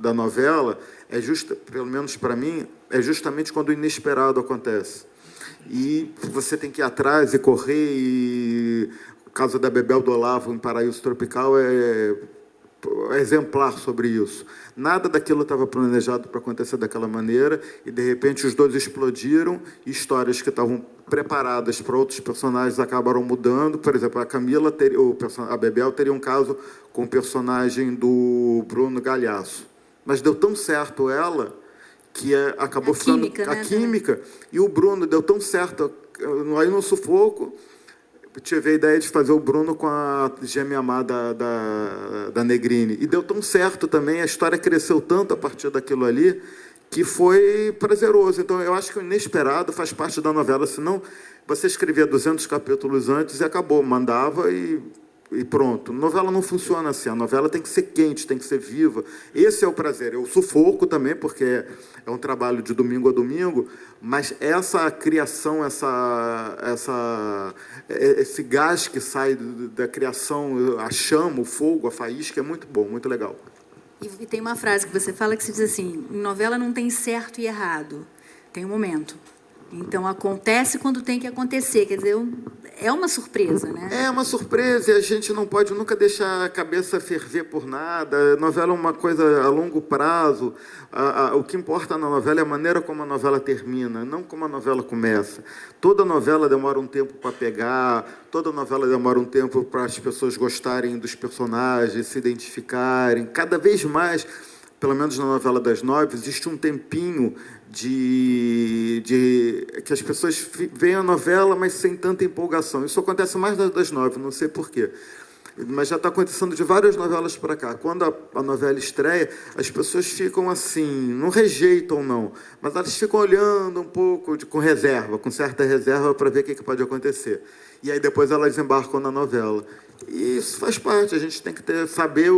da novela, pelo menos para mim, é justamente quando o inesperado acontece. E você tem que ir atrás e correr. E o caso da Bebel do Olavo em Paraíso Tropical é exemplar sobre isso. Nada daquilo estava planejado para acontecer daquela maneira e, de repente, os dois explodiram e histórias que estavam preparadas para outros personagens acabaram mudando. Por exemplo, a Camila, a Bebel, teria um caso com o personagem do Bruno Galhaço. Mas deu tão certo ela que acabou ficando... Química, né? A química. E o Bruno deu tão certo, aí no sufoco... Eu tive a ideia de fazer o Bruno com a gêmea amada da Negrini. E deu tão certo também, a história cresceu tanto a partir daquilo ali, que foi prazeroso. Então, eu acho que o inesperado faz parte da novela. Senão, você escrevia 200 capítulos antes e acabou, mandava e pronto. Novela não funciona assim. A novela tem que ser quente, tem que ser viva. Esse é o prazer. Eu sufoco também, porque é um trabalho de domingo a domingo, mas essa criação, esse gás que sai da criação, a chama, o fogo, a faísca, é muito bom, muito legal. E tem uma frase que você fala que se diz assim, em novela não tem certo e errado, tem um momento. Então, acontece quando tem que acontecer. Quer dizer, é uma surpresa, né? É uma surpresa e a gente não pode nunca deixar a cabeça ferver por nada. A novela é uma coisa a longo prazo. O que importa na novela é a maneira como a novela termina, não como a novela começa. Toda novela demora um tempo para pegar, toda novela demora um tempo para as pessoas gostarem dos personagens, se identificarem. Cada vez mais, pelo menos na novela das 9, existe um tempinho que as pessoas veem a novela, mas sem tanta empolgação. Isso acontece mais das 9, não sei porquê. Mas já está acontecendo de várias novelas para cá. Quando a novela estreia, as pessoas ficam assim, não rejeitam, não, mas elas ficam olhando um pouco com reserva, com certa reserva, para ver o que pode acontecer. E aí depois elas embarcam na novela. E isso faz parte, a gente tem que saber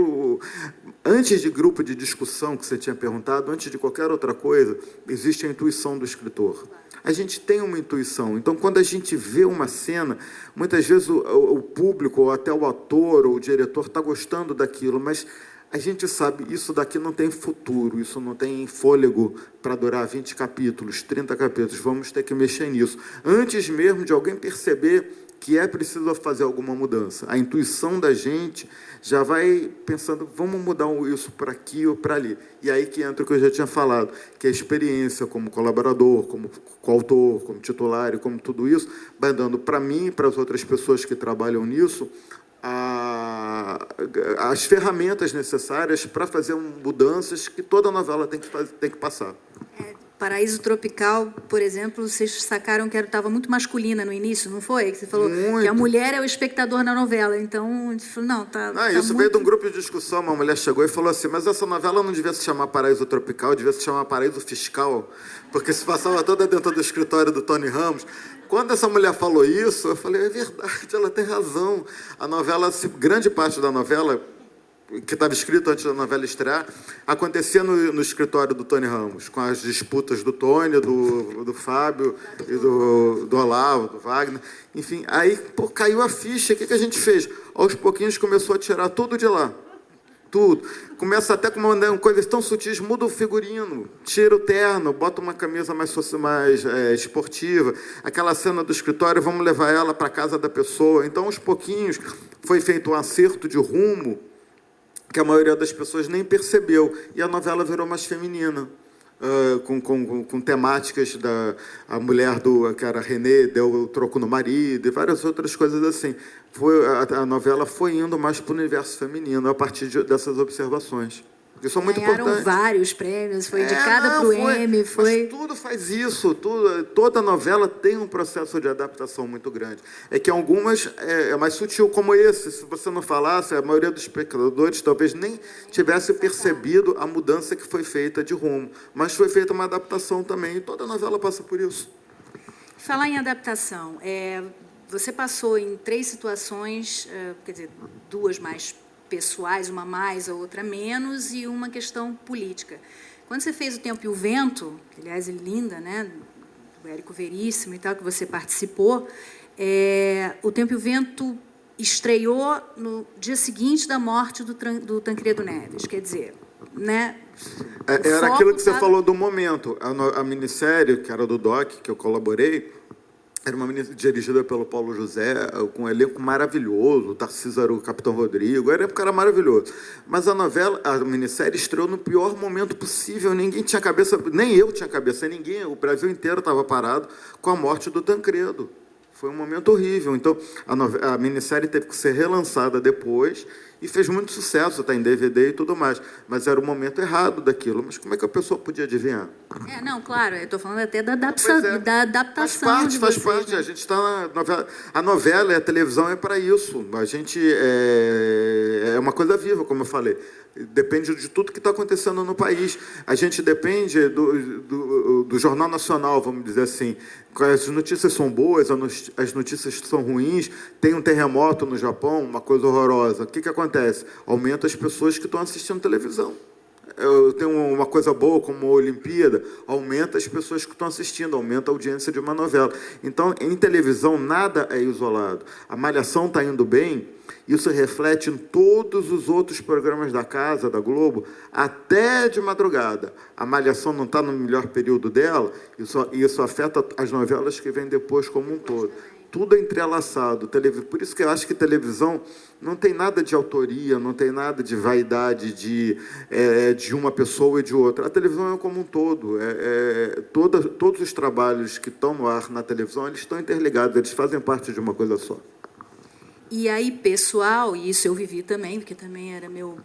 antes de grupo de discussão que você tinha perguntado, antes de qualquer outra coisa, existe a intuição do escritor. A gente tem uma intuição. Então, quando a gente vê uma cena, muitas vezes o público, ou até o ator, ou o diretor está gostando daquilo, mas a gente sabe, isso daqui não tem futuro, isso não tem fôlego para durar 20 capítulos, 30 capítulos, vamos ter que mexer nisso. Antes mesmo de alguém perceber que é preciso fazer alguma mudança. A intuição da gente já vai pensando, vamos mudar isso para aqui ou para ali. E aí que entra o que eu já tinha falado, que a experiência como colaborador, como coautor, como titular e como tudo isso, vai dando para mim e para as outras pessoas que trabalham nisso as ferramentas necessárias para fazer mudanças que toda novela tem que passar. Paraíso Tropical, por exemplo, vocês sacaram que estava muito masculina no início, não foi? Que você falou muito. Que a mulher é o espectador na novela. Então, a gente falou, não, tá isso muito... veio de um grupo de discussão, uma mulher chegou e falou assim, mas essa novela não devia se chamar Paraíso Tropical, devia se chamar Paraíso Fiscal, porque se passava toda dentro do escritório do Tony Ramos. Quando essa mulher falou isso, eu falei, é verdade, ela tem razão. A novela, grande parte da novela, que estava escrito antes da novela estrear, acontecia no escritório do Tony Ramos, com as disputas do Tony, do Fábio, e do Olavo, do Wagner. Enfim, aí caiu a ficha. O que a gente fez? Aos pouquinhos começou a tirar tudo de lá. tudo. Começa até com coisas tão sutis, muda o figurino, tira o terno, bota uma camisa mais esportiva. Aquela cena do escritório, vamos levar ela para a casa da pessoa. Então, aos pouquinhos, foi feito um acerto de rumo que a maioria das pessoas nem percebeu. E a novela virou mais feminina. Com temáticas a mulher que era Renê deu o troco no marido e várias outras coisas assim. A novela foi indo mais para o universo feminino a partir dessas observações. Que são muito importantes. Ganharam vários prêmios, foi indicada para o Emmy. Mas tudo faz isso, toda novela tem um processo de adaptação muito grande. É que algumas é mais sutil, como esse. Se você não falasse, a maioria dos espectadores talvez nem tivesse percebido a mudança que foi feita de rumo. Mas foi feita uma adaptação também, e toda novela passa por isso. Falar em adaptação, você passou em 3 situações, quer dizer, 2 mais pessoais, uma mais, a outra menos, e uma questão política. Quando você fez O Tempo e o Vento, que, aliás, é linda, né, do Érico Veríssimo e tal, que você participou, O Tempo e o Vento estreou no dia seguinte da morte do Tancredo Neves, quer dizer, né? Era aquilo que você falou do momento. A minissérie, que era do DOC, que eu colaborei, era uma minissérie dirigida pelo Paulo José, com um elenco maravilhoso. O Tarcísio era o Capitão Rodrigo, era maravilhoso. Mas a minissérie estreou no pior momento possível. Ninguém tinha cabeça, nem eu tinha cabeça, ninguém. O Brasil inteiro estava parado com a morte do Tancredo. Foi um momento horrível. Então, a minissérie teve que ser relançada depois e fez muito sucesso, está em DVD e tudo mais. Mas era o momento errado daquilo. Mas como é que a pessoa podia adivinhar? Não, claro, eu estou falando até da adaptação. Faz parte. Né? A gente está na novela. A novela e a televisão é para isso. A gente é uma coisa viva, como eu falei. Depende de tudo que está acontecendo no país. A gente depende do Jornal Nacional, vamos dizer assim. As notícias são boas, as notícias são ruins. Tem um terremoto no Japão, uma coisa horrorosa. O que acontece? Aumenta as pessoas que estão assistindo televisão. Tem uma coisa boa, como a Olimpíada, aumenta as pessoas que estão assistindo, aumenta a audiência de uma novela. Então, em televisão, nada é isolado. A Malhação está indo bem, isso reflete em todos os outros programas da Casa, da Globo, até de madrugada. A Malhação não está no melhor período dela, isso afeta as novelas que vêm depois como um todo. Tudo é entrelaçado. Por isso que eu acho que televisão não tem nada de autoria, não tem nada de vaidade de uma pessoa e de outra. A televisão é como um todo. Todos os trabalhos que estão no ar na televisão, eles estão interligados, eles fazem parte de uma coisa só. E aí, pessoal, e isso eu vivi também, porque também era meu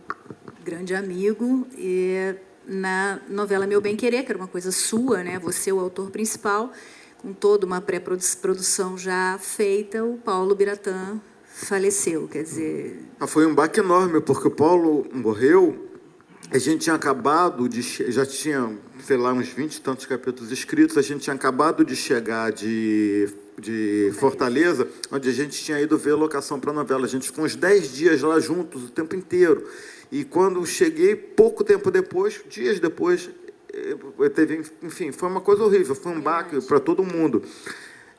grande amigo, e na novela Meu Bem Querer, que era uma coisa sua, né? Você é o autor principal, com toda uma pré-produção já feita, o Paulo Biratã faleceu, quer dizer... Foi um baque enorme, porque o Paulo morreu, a gente tinha acabado já tinha, sei lá, uns 20 e tantos capítulos escritos, a gente tinha acabado de chegar de Fortaleza, onde a gente tinha ido ver locação para a novela. A gente ficou uns 10 dias lá juntos, o tempo inteiro. E quando cheguei, pouco tempo depois, dias depois, enfim, foi uma coisa horrível, foi um baque para todo mundo.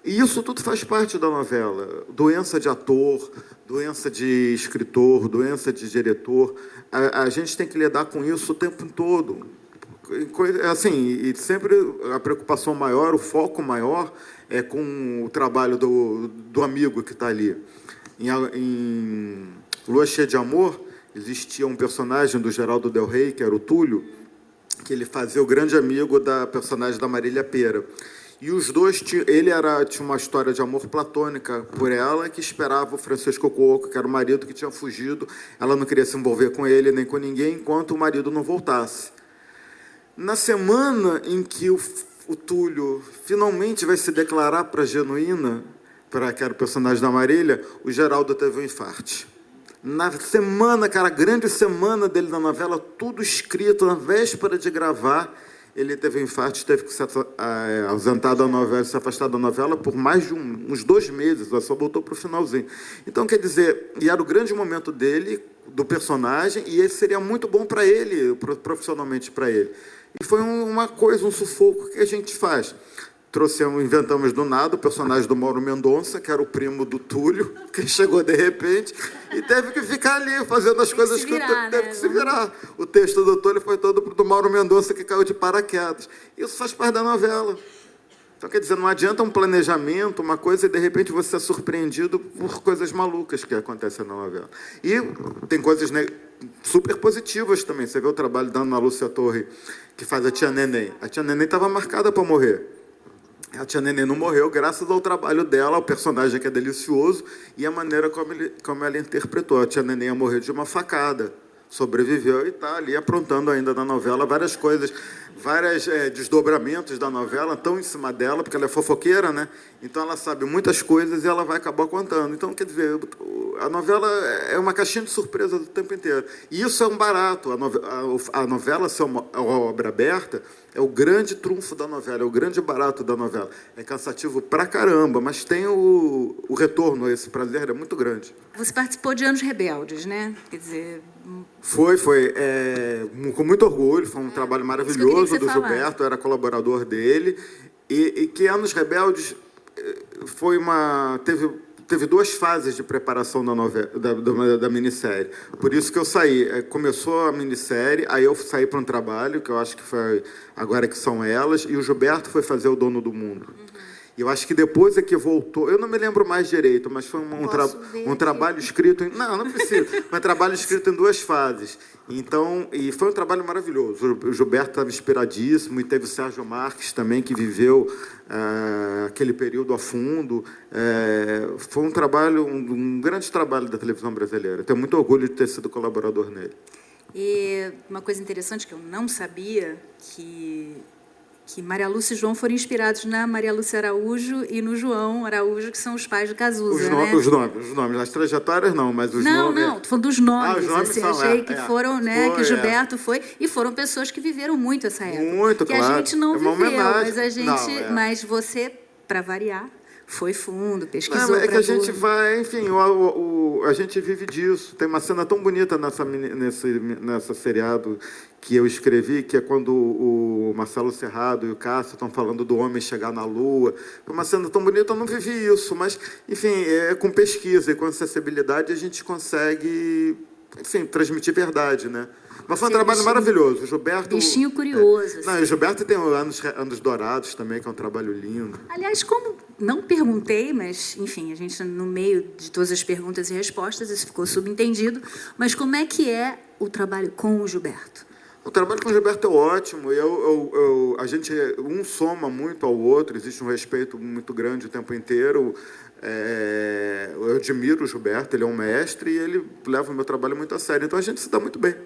E isso tudo faz parte da novela. Doença de ator, doença de escritor, doença de diretor. A gente tem que lidar com isso o tempo todo. Assim, e sempre a preocupação maior, o foco maior é com o trabalho do amigo que está ali. Em Lua Cheia de Amor, existia um personagem do Geraldo Del Rey, que era o Túlio, que ele fazia o grande amigo da personagem da Marília Pêra. E os dois, tinha uma história de amor platônica por ela, que esperava o Francisco Cuoco, que era o marido que tinha fugido. Ela não queria se envolver com ele nem com ninguém, enquanto o marido não voltasse. Na semana em que o Túlio finalmente vai se declarar para a Genuína, que era o personagem da Marília, o Geraldo teve um infarte. Na semana, cara, a grande semana dele na novela, tudo escrito, na véspera de gravar, ele teve um infarto, teve que se ausentar da novela, se afastar da novela por mais de uns 2 meses, só voltou para o finalzinho. Então, quer dizer, e era o grande momento dele, do personagem, e esse seria muito bom para ele, profissionalmente para ele. E foi uma coisa, um sufoco que a gente faz. inventamos do nada o personagem do Mauro Mendonça, que era o primo do Túlio, que chegou de repente e teve que ficar ali fazendo as coisas que teve que se virar. O texto do Túlio foi todo do Mauro Mendonça, que caiu de paraquedas. Isso faz parte da novela. Então, quer dizer, não adianta um planejamento, uma coisa, e de repente você é surpreendido por coisas malucas que acontecem na novela. E tem coisas super positivas também. Você vê o trabalho da Ana Lúcia Torre, que faz a Tia Neném. A Tia Neném estava marcada para morrer. A Tia Neném não morreu graças ao trabalho dela, ao personagem que é delicioso, e a maneira como ela interpretou. A Tia Neném ia morrer de uma facada. Sobreviveu e está ali aprontando ainda na novela várias coisas, vários desdobramentos da novela, estão em cima dela, porque ela é fofoqueira, né? Então ela sabe muitas coisas e ela vai acabar contando. Então, quer dizer, a novela é uma caixinha de surpresa do tempo inteiro. E isso é um barato. A novela ser uma obra aberta é o grande trunfo da novela, é o grande barato da novela. É cansativo pra caramba, mas tem o retorno a esse prazer, é muito grande. Você participou de Anos Rebeldes, né? Quer dizer... Foi com muito orgulho, foi um trabalho maravilhoso do Gilberto, eu era colaborador dele, e que Anos Rebeldes teve 2 fases de preparação da minissérie. Por isso que eu saí. Começou a minissérie, aí eu saí para um trabalho, que eu acho que foi Agora Que São Elas, e o Gilberto foi fazer O Dono do Mundo. E eu acho que depois é que voltou, eu não me lembro mais direito, mas foi um trabalho escrito... Não precisa. Foi um trabalho escrito em 2 fases. Então, e foi um trabalho maravilhoso. O Gilberto estava inspiradíssimo, e teve o Sérgio Marques também, que viveu aquele período a fundo. Foi um trabalho, um grande trabalho da televisão brasileira. Tenho muito orgulho de ter sido colaborador nele. E uma coisa interessante que eu não sabia, que Maria Lúcia e João foram inspirados na Maria Lúcia Araújo e no João Araújo, que são os pais do Cazuza, né? Os nomes. As trajetórias não, mas os nomes... Não, estou falando dos nomes. Os nomes assim, são, achei que foram, né, que Gilberto foi, e foram pessoas que viveram muito essa época. Muito, que claro. A gente não viveu, homenagem. Mas a gente... Mas você, para variar, foi fundo, pesquisou. É que a gente vai, enfim, a gente vive disso. Tem uma cena tão bonita nessa seriado que eu escrevi, que é quando o Marcelo Serrado e o Cássio estão falando do homem chegar na Lua. Foi uma cena tão bonita, eu não vivi isso, mas, enfim, com pesquisa e com acessibilidade a gente consegue, enfim, transmitir verdade, né? Mas foi um trabalho maravilhoso. O Gilberto... Bichinho curioso. Não, o Gilberto tem Anos Dourados também, que é um trabalho lindo. Aliás, como não perguntei, mas, enfim, a gente, no meio de todas as perguntas e respostas, isso ficou subentendido, mas como é que é o trabalho com o Gilberto? O trabalho com o Gilberto é ótimo. A gente soma muito ao outro, existe um respeito muito grande o tempo inteiro. Eu admiro o Gilberto, ele é um mestre e ele leva o meu trabalho muito a sério. Então a gente se dá muito bem.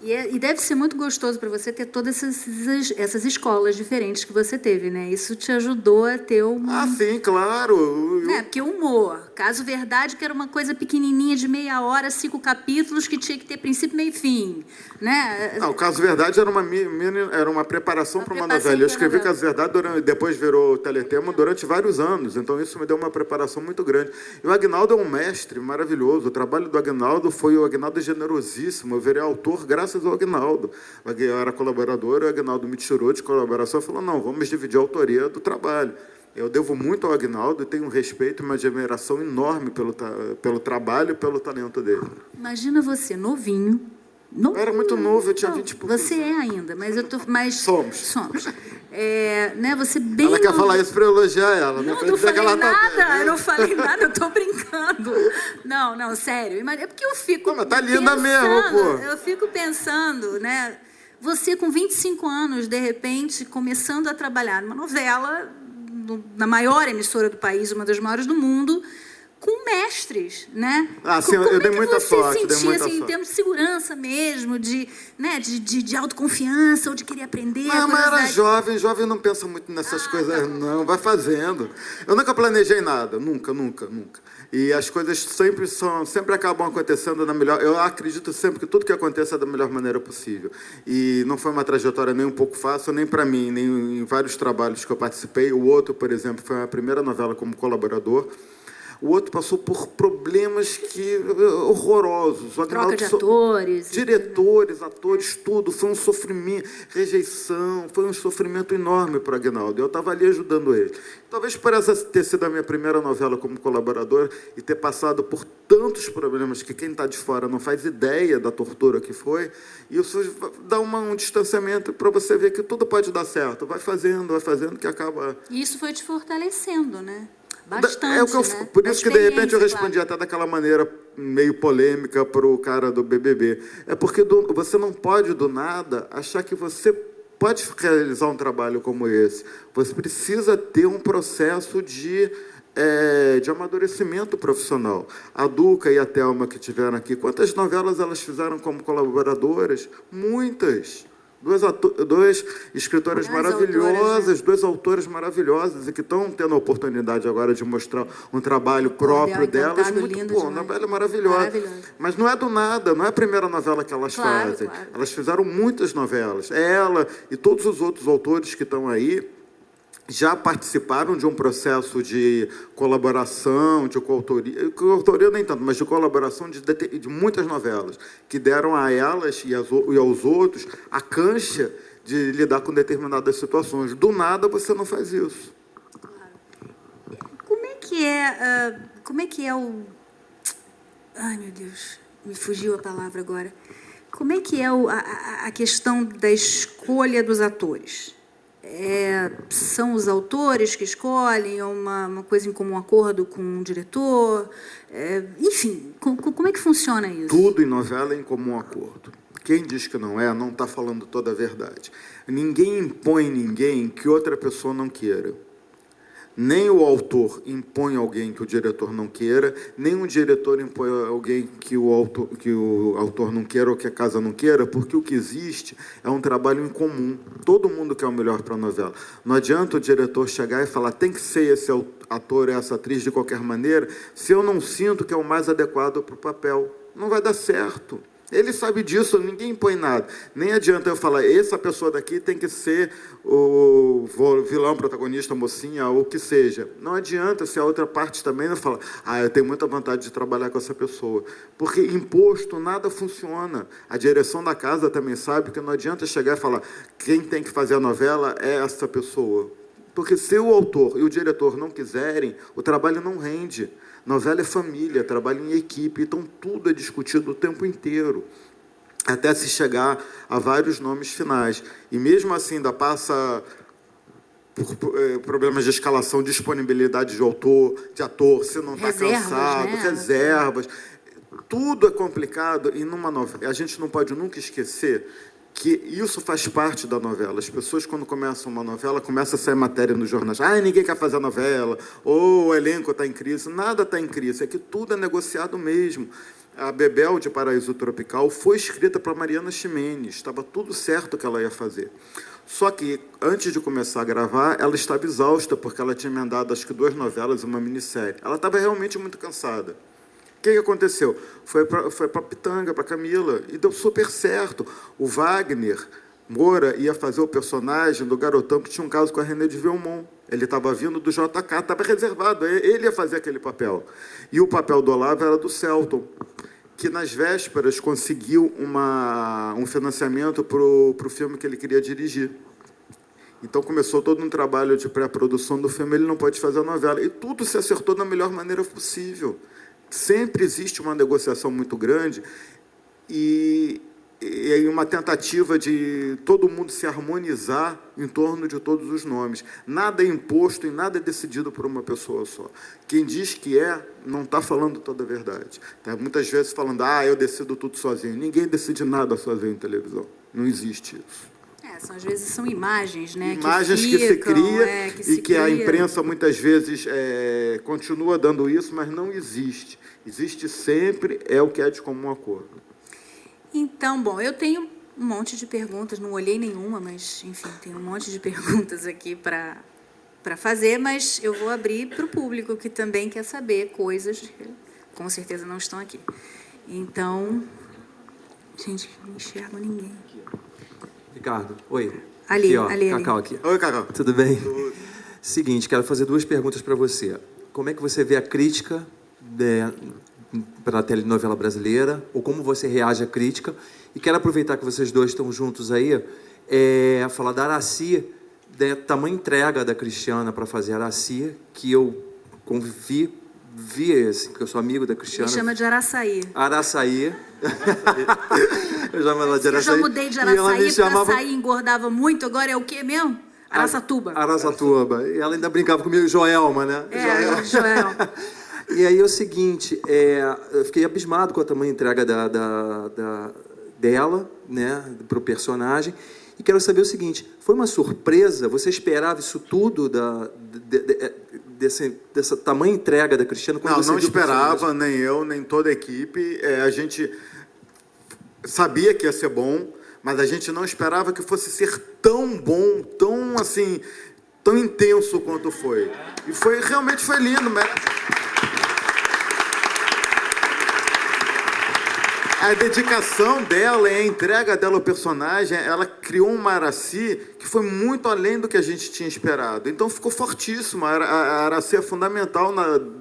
E deve ser muito gostoso para você ter todas essas escolas diferentes que você teve, né? Isso te ajudou a ter uma... Ah, sim, claro. Porque o humor, Caso Verdade, que era uma coisa pequenininha de meia hora, 5 capítulos, que tinha que ter princípio, meio e fim, né? Não, o Caso Verdade era uma preparação para uma novela. Eu escrevi Caso Verdade, depois virou Teletema durante vários anos, então isso me deu uma preparação muito grande. E o Aguinaldo é um mestre maravilhoso. O trabalho do Aguinaldo o Aguinaldo é generosíssimo. Eu virei autor graças ao Aguinaldo. Eu era colaborador, o Aguinaldo me tirou de colaboração e falou, não, vamos dividir a autoria do trabalho. Eu devo muito ao Aguinaldo e tenho um respeito e uma admiração enorme pelo trabalho e pelo talento dele. Imagina você, novinho. Eu era muito novo, eu tinha 20 e poucos. Você é ainda, mas eu tô mais... Somos. Né, você bem... Ela quer falar isso para elogiar ela. Não falei nada, eu não falei nada, eu tô brincando. Não, sério. É porque eu fico mas tá linda mesmo, pô. Eu fico pensando, né? Você com 25 anos, de repente, começando a trabalhar numa novela, na maior emissora do país, uma das maiores do mundo, com mestres, né? Sim, eu dei muita sorte. Como é que você sentia, assim, em termos de segurança mesmo, de autoconfiança, ou de querer aprender? Não, mas era jovem não pensa muito nessas coisas, não, vai fazendo. Eu nunca planejei nada, nunca. E as coisas sempre acabam acontecendo da melhor... Eu acredito sempre que tudo que aconteça é da melhor maneira possível. E não foi uma trajetória nem um pouco fácil, nem para mim, nem em vários trabalhos que eu participei. O outro, por exemplo, foi a primeira novela como colaborador. o outro passou por problemas horrorosos. O Troca Agnaldo de atores. Diretores, atores, tudo. Foi um sofrimento, rejeição, foi um sofrimento enorme para o Agnaldo. Eu estava ali ajudando ele. Talvez por essa ter sido a minha primeira novela como colaborador e ter passado por tantos problemas que quem está de fora não faz ideia da tortura que foi, isso dá um distanciamento para você ver que tudo pode dar certo. Vai fazendo, que acaba... E isso foi te fortalecendo, né? Bastante, É o que né? Por isso que, de repente, eu Experiência, respondi claro. até daquela maneira meio polêmica para o cara do BBB. É porque você não pode, do nada, achar que você pode realizar um trabalho como esse. Você precisa ter um processo de amadurecimento profissional. A Duca e a Thelma, que estiveram aqui, quantas novelas elas fizeram como colaboradoras? Muitas. Duas escritoras maravilhosas, duas autoras maravilhosas, e que estão tendo a oportunidade agora de mostrar um trabalho próprio delas. Muito bom, novela maravilhosa. Mas não é do nada, não é a primeira novela que elas fazem. Claro. Elas fizeram muitas novelas. Ela e todos os outros autores que estão aí já participaram de um processo de colaboração, de coautoria nem tanto, mas de colaboração de muitas novelas, que deram a elas e aos outros a cancha de lidar com determinadas situações. Do nada você não faz isso. Como é que é o... Ai, meu Deus, me fugiu a palavra agora. Como é que é a questão da escolha dos atores? São os autores que escolhem, uma coisa em comum acordo com o diretor? Enfim, como é que funciona isso? Tudo em novela é em comum acordo. Quem diz que não está falando toda a verdade. Ninguém impõe ninguém que outra pessoa não queira. Nem o autor impõe alguém que o diretor não queira, nem o diretor impõe alguém que o autor não queira ou que a casa não queira, porque o que existe é um trabalho em comum. Todo mundo quer o melhor para a novela. Não adianta o diretor chegar e falar tem que ser esse ator, essa atriz de qualquer maneira, se eu não sinto que é o mais adequado para o papel. Não vai dar certo. Ele sabe disso, ninguém impõe nada. Nem adianta eu falar, essa pessoa daqui tem que ser o vilão, protagonista, mocinha, ou o que seja. Não adianta se a outra parte também não fala, eu tenho muita vontade de trabalhar com essa pessoa. Porque imposto nada funciona. A direção da casa também sabe que não adianta chegar e falar, quem tem que fazer a novela é essa pessoa. Porque se o autor e o diretor não quiserem, o trabalho não rende. Novela é família, trabalho em equipe, então tudo é discutido o tempo inteiro, até se chegar a vários nomes finais. E mesmo assim ainda passa por problemas de escalação, disponibilidade de ator, se não está cansado, né? Reservas. Tudo é complicado e numa novela. A gente não pode nunca esquecer que isso faz parte da novela. As pessoas, quando começam uma novela, começa a sair matéria nos jornais. Ninguém quer fazer a novela, ou o elenco está em crise. Nada está em crise, é que tudo é negociado mesmo. A Bebel, de Paraíso Tropical, foi escrita para Mariana Ximenes. Estava tudo certo que ela ia fazer. Só que, antes de começar a gravar, ela estava exausta, porque ela tinha emendado, acho que 2 novelas e uma minissérie. Ela estava realmente muito cansada. O que aconteceu? Foi para Pitanga, para Camila, e deu super certo. O Wagner Moura ia fazer o personagem do garotão que tinha um caso com a René de Velmont. Ele estava vindo do JK, estava reservado, ele ia fazer aquele papel. E o papel do Olavo era do Celton, que nas vésperas conseguiu um financiamento para o filme que ele queria dirigir. Então começou todo um trabalho de pré-produção do filme, ele não pode fazer a novela. E tudo se acertou da melhor maneira possível. Sempre existe uma negociação muito grande e uma tentativa de todo mundo se harmonizar em torno de todos os nomes. Nada é imposto e nada é decidido por uma pessoa só. Quem diz que não está falando toda a verdade. Tá muitas vezes falando, eu decido tudo sozinho. Ninguém decide nada sozinho em televisão. Não existe isso. Às vezes são imagens, né? Imagens que se cria e que a imprensa muitas vezes continua dando isso, mas não existe. Existe sempre, é o que é de comum acordo. Então, bom, eu tenho um monte de perguntas, não olhei nenhuma, mas, enfim, tenho um monte de perguntas aqui para fazer, mas eu vou abrir para o público, que também quer saber coisas que com certeza não estão aqui. Então, gente, não enxergo ninguém. Ricardo, oi. Ali, aqui, ali. Cacau aqui. Oi, Cacau. Tudo bem? Tudo. Seguinte, quero fazer 2 perguntas para você. como é que você vê a crítica para a telenovela brasileira, ou como você reage à crítica. E quero aproveitar que vocês dois estão juntos aí, falar da Araci, da tamanha entrega da Cristiana para fazer a Araci, que eu convivi, assim, que eu sou amigo da Cristiana. Me chama de Araçaí. Araçaí. Eu chamo ela de Araçaí. Eu já mudei de Araçaí, porque Araçaí engordava muito, agora é o quê mesmo? Araçatuba. Araçatuba. E ela ainda brincava comigo, Joelma, né? Joel. E aí é o seguinte, eu fiquei abismado com a tamanha entrega dela, né, para o personagem. E quero saber o seguinte, foi uma surpresa? Você esperava isso tudo dessa tamanha entrega da Cristiana? Não esperava, nem eu, nem toda a equipe. A gente sabia que ia ser bom, mas a gente não esperava que fosse ser tão bom, tão assim, tão intenso quanto foi. E realmente foi lindo, mas... A dedicação dela e a entrega dela ao personagem, ela criou uma Araci que foi muito além do que a gente tinha esperado. Então ficou fortíssima. A Araci é fundamental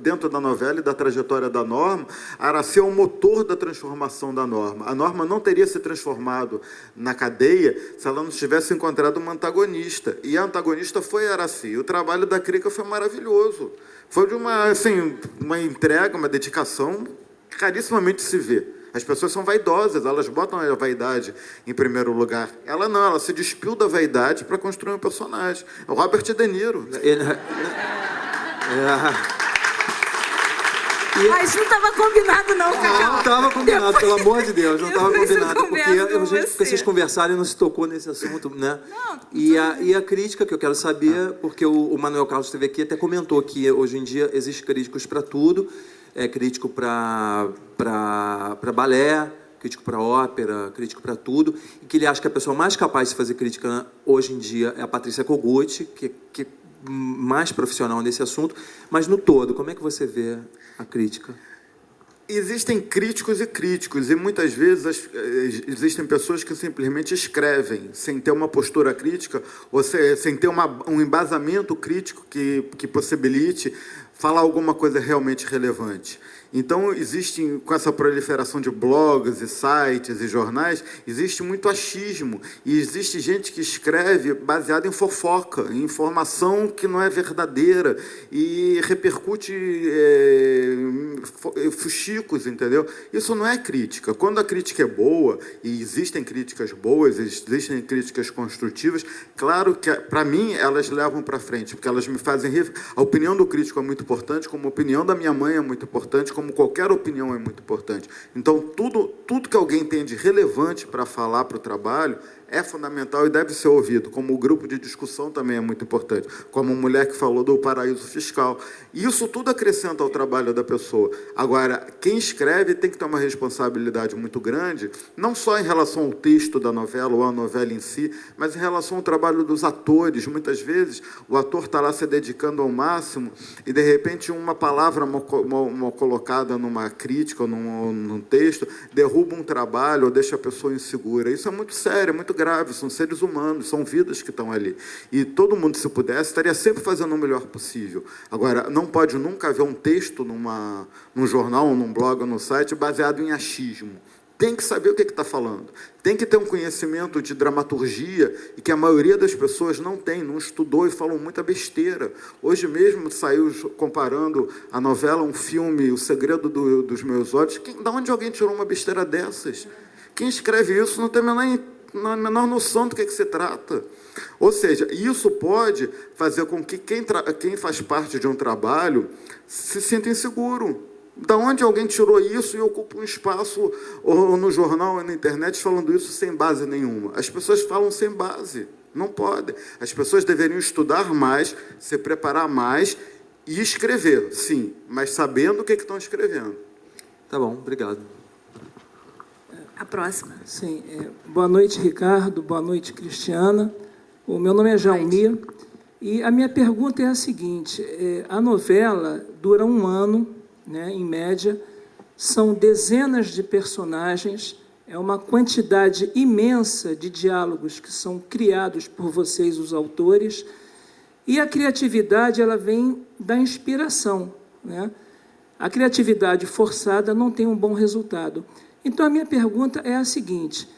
dentro da novela e da trajetória da Norma. A Araci é o motor da transformação da Norma. A Norma não teria se transformado na cadeia se ela não tivesse encontrado uma antagonista. E a antagonista foi a Araci. O trabalho da Crica foi maravilhoso. Foi de uma entrega, uma dedicação carissimamente se vê. As pessoas são vaidosas, elas botam a vaidade em primeiro lugar. Ela não, ela se despiu da vaidade para construir um personagem. É o Robert De Niro. Mas não estava combinado, não, Cacau. Não estava combinado, pelo amor de Deus, não estava combinado. Porque vocês conversaram e não se tocou nesse assunto, né? Não, e a crítica que eu quero saber, porque o Manuel Carlos esteve aqui até comentou que hoje em dia existem críticos para tudo. Crítico para balé, crítico para ópera, crítico para tudo, e que ele acha que a pessoa mais capaz de fazer crítica hoje em dia é a Patrícia Kogut, que é mais profissional nesse assunto, mas no todo, como é que você vê a crítica? Existem críticos e críticos, e muitas vezes existem pessoas que simplesmente escrevem, sem ter uma postura crítica, ou sem ter um embasamento crítico que possibilite falar alguma coisa realmente relevante. Então, com essa proliferação de blogs e sites e jornais, existe muito achismo. E existe gente que escreve baseado em fofoca, em informação que não é verdadeira e repercute fuxicos, entendeu? Isso não é crítica. Quando a crítica é boa, e existem críticas boas, existem críticas construtivas, claro que, para mim, elas levam para frente, porque elas me fazem... A opinião do crítico é muito importante, como a opinião da minha mãe é muito importante, como qualquer opinião é muito importante. Então, tudo que alguém tem de relevante para falar para o trabalho é fundamental e deve ser ouvido, como o grupo de discussão também é muito importante, como a mulher que falou do paraíso fiscal. Isso tudo acrescenta ao trabalho da pessoa. Agora, quem escreve tem que ter uma responsabilidade muito grande, não só em relação ao texto da novela ou à novela em si, mas em relação ao trabalho dos atores. Muitas vezes, o ator está lá se dedicando ao máximo e, de repente, uma palavra mal colocada numa crítica ou num texto derruba um trabalho ou deixa a pessoa insegura. Isso é muito sério, é muito grave, são seres humanos, são vidas que estão ali. E todo mundo, se pudesse, estaria sempre fazendo o melhor possível. Agora, não pode nunca haver um texto num jornal, num blog ou num site baseado em achismo. Tem que saber o que está falando. Tem que ter um conhecimento de dramaturgia e que a maioria das pessoas não tem, não estudou e falam muita besteira. Hoje mesmo saiu comparando a novela, um filme, O Segredo dos Meus Olhos. Da onde alguém tirou uma besteira dessas? Quem escreve isso não tem a menor noção do que se trata. Ou seja, isso pode fazer com que quem faz parte de um trabalho se sinta inseguro. Da onde alguém tirou isso e ocupa um espaço ou no jornal ou na internet falando isso sem base nenhuma? As pessoas falam sem base. Não pode. As pessoas deveriam estudar mais, se preparar mais e escrever, sim, mas sabendo o que estão escrevendo. Tá bom, obrigado. A próxima. Sim. Boa noite, Ricardo. Boa noite, Cristiana. O meu nome é Jaumir. E a minha pergunta é a seguinte. A novela dura 1 ano, né, em média. São dezenas de personagens. É uma quantidade imensa de diálogos que são criados por vocês, os autores. E a criatividade, ela vem da inspiração. né? A criatividade forçada não tem um bom resultado. Então, a minha pergunta é a seguinte: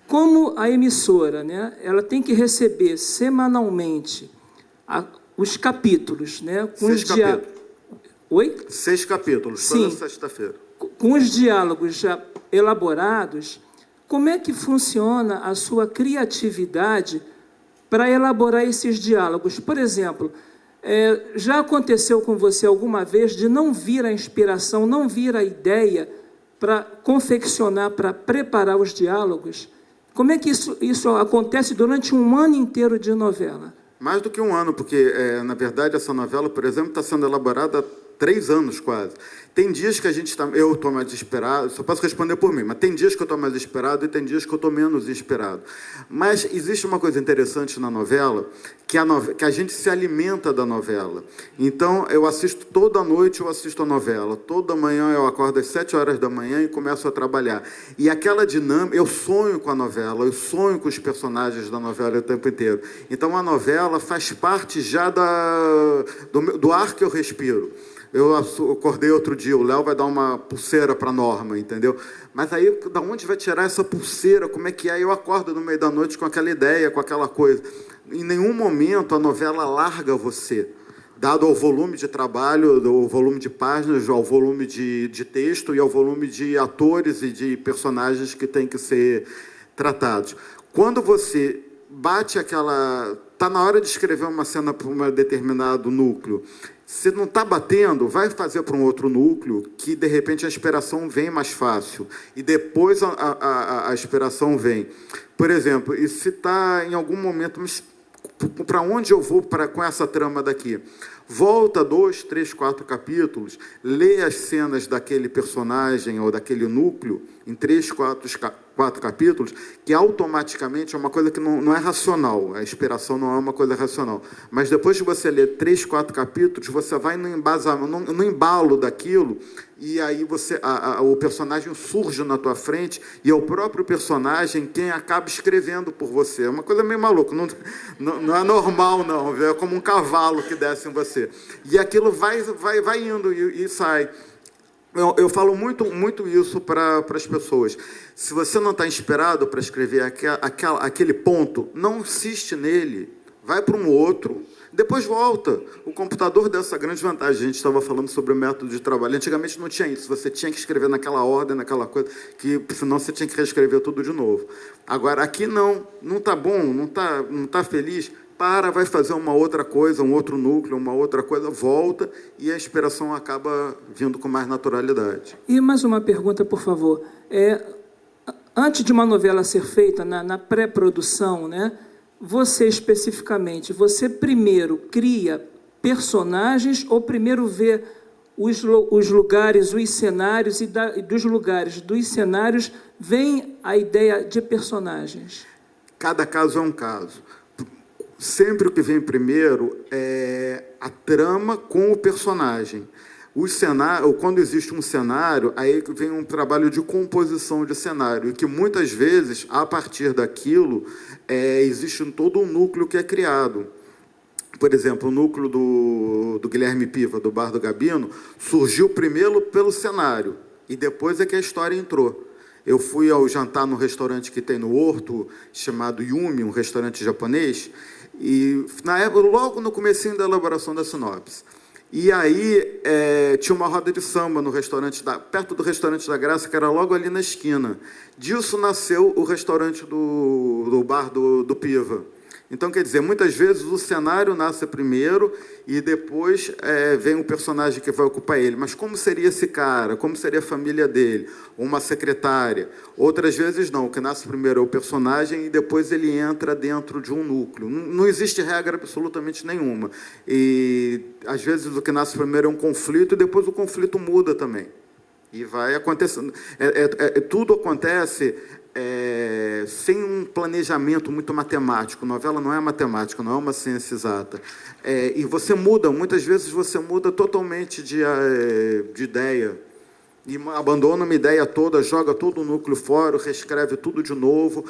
como a emissora, né, ela tem que receber semanalmente os capítulos, né, com 6 capítulos. Oi? 6 capítulos, Sim. toda sexta-feira. Com os diálogos já elaborados, como é que funciona a sua criatividade para elaborar esses diálogos? Por exemplo, já aconteceu com você alguma vez de não vir a inspiração, não vir a ideia para confeccionar, para preparar os diálogos? Como é que isso acontece durante um ano inteiro de novela? Mais do que um ano, porque, na verdade, essa novela, por exemplo, está sendo elaborada há 3 anos quase. Tem dias que eu estou mais desesperado, só posso responder por mim, mas tem dias que eu estou mais desesperado e tem dias que eu estou menos desesperado. Mas existe uma coisa interessante na novela, que a gente se alimenta da novela. Então, eu assisto toda noite, eu assisto a novela. Toda manhã eu acordo às 7 horas da manhã e começo a trabalhar. E aquela dinâmica, eu sonho com a novela, eu sonho com os personagens da novela o tempo inteiro. Então, a novela faz parte já do ar que eu respiro. Eu acordei outro dia, o Léo vai dar uma pulseira para a Norma, entendeu? Mas aí, da onde vai tirar essa pulseira? Como é que é? Eu acordo no meio da noite com aquela ideia, com aquela coisa. Em nenhum momento a novela larga você, dado ao volume de trabalho, ao volume de páginas, ao volume de texto e ao volume de atores e de personagens que têm que ser tratados. Quando você bate aquela... Está na hora de escrever uma cena para um determinado núcleo. Se não está batendo, vai fazer para um outro núcleo que, de repente, a inspiração vem mais fácil. E depois a inspiração vem. Por exemplo, e se está em algum momento... Mas para onde eu vou com essa trama daqui? Volta 2, 3, 4 capítulos, lê as cenas daquele personagem ou daquele núcleo em 3, 4 capítulos, que automaticamente é uma coisa que não é racional. A inspiração não é uma coisa racional. Mas depois de você ler 3, 4 capítulos, você vai no embalo daquilo, e aí o personagem surge na tua frente, e é o próprio personagem quem acaba escrevendo por você. É uma coisa meio maluca, não é normal, não. É como um cavalo que desce em você. E aquilo vai indo e sai. Eu falo muito isso para as pessoas. Se você não está inspirado para escrever aquele ponto, não insiste nele. Vai para um outro, depois volta. O computador deu essa grande vantagem. A gente estava falando sobre o método de trabalho. Antigamente não tinha isso. Você tinha que escrever naquela ordem, naquela coisa, que senão você tinha que reescrever tudo de novo. Agora, aqui não está bom, não tá feliz, vai fazer uma outra coisa, um outro núcleo, uma outra coisa, volta e a inspiração acaba vindo com mais naturalidade. E mais uma pergunta, por favor. Antes de uma novela ser feita, na pré-produção, né, você especificamente, você primeiro cria personagens ou primeiro vê os lugares, os cenários, e dos lugares, dos cenários, vem a ideia de personagens? Cada caso é um caso. Sempre o que vem primeiro é a trama com o personagem. Quando existe um cenário, aí vem um trabalho de composição de cenário, e que muitas vezes, a partir daquilo, existe todo um núcleo que é criado. Por exemplo, o núcleo do Guilherme Piva, do Bar do Gabino, surgiu primeiro pelo cenário, e depois é que a história entrou. Eu fui ao jantar num restaurante que tem no Horto, chamado Yumi, um restaurante japonês, e na época, logo no comecinho da elaboração da sinopse. E aí tinha uma roda de samba no restaurante, perto do Restaurante da Graça, que era logo ali na esquina. Disso nasceu o restaurante do Bar do Piva. Então, quer dizer, muitas vezes o cenário nasce primeiro e depois vem o personagem que vai ocupar ele. Mas como seria esse cara? Como seria a família dele? Uma secretária? Outras vezes não. O que nasce primeiro é o personagem e depois ele entra dentro de um núcleo. Não existe regra absolutamente nenhuma. E, às vezes, o que nasce primeiro é um conflito e depois o conflito muda também. E vai acontecendo. Tudo acontece... sem um planejamento muito matemático. Novela não é matemática, não é uma ciência exata. E você muda, muitas vezes você muda totalmente de ideia. E abandona uma ideia toda, joga todo o núcleo fora, reescreve tudo de novo.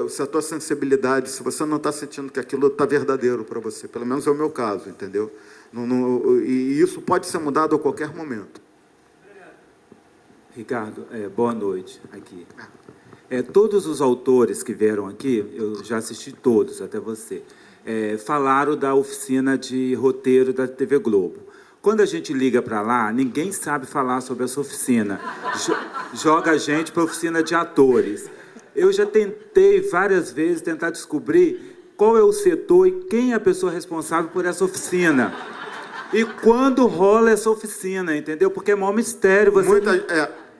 Se a tua sensibilidade, se você não está sentindo que aquilo está verdadeiro para você, pelo menos é o meu caso, entendeu? E isso pode ser mudado a qualquer momento. Ricardo, boa noite aqui. Todos os autores que vieram aqui, eu já assisti todos, até você, falaram da oficina de roteiro da TV Globo. Quando a gente liga para lá, ninguém sabe falar sobre essa oficina. Joga a gente para a oficina de atores. Eu já tentei várias vezes tentar descobrir qual é o setor e quem é a pessoa responsável por essa oficina. E quando rola essa oficina, entendeu? Porque é o maior mistério.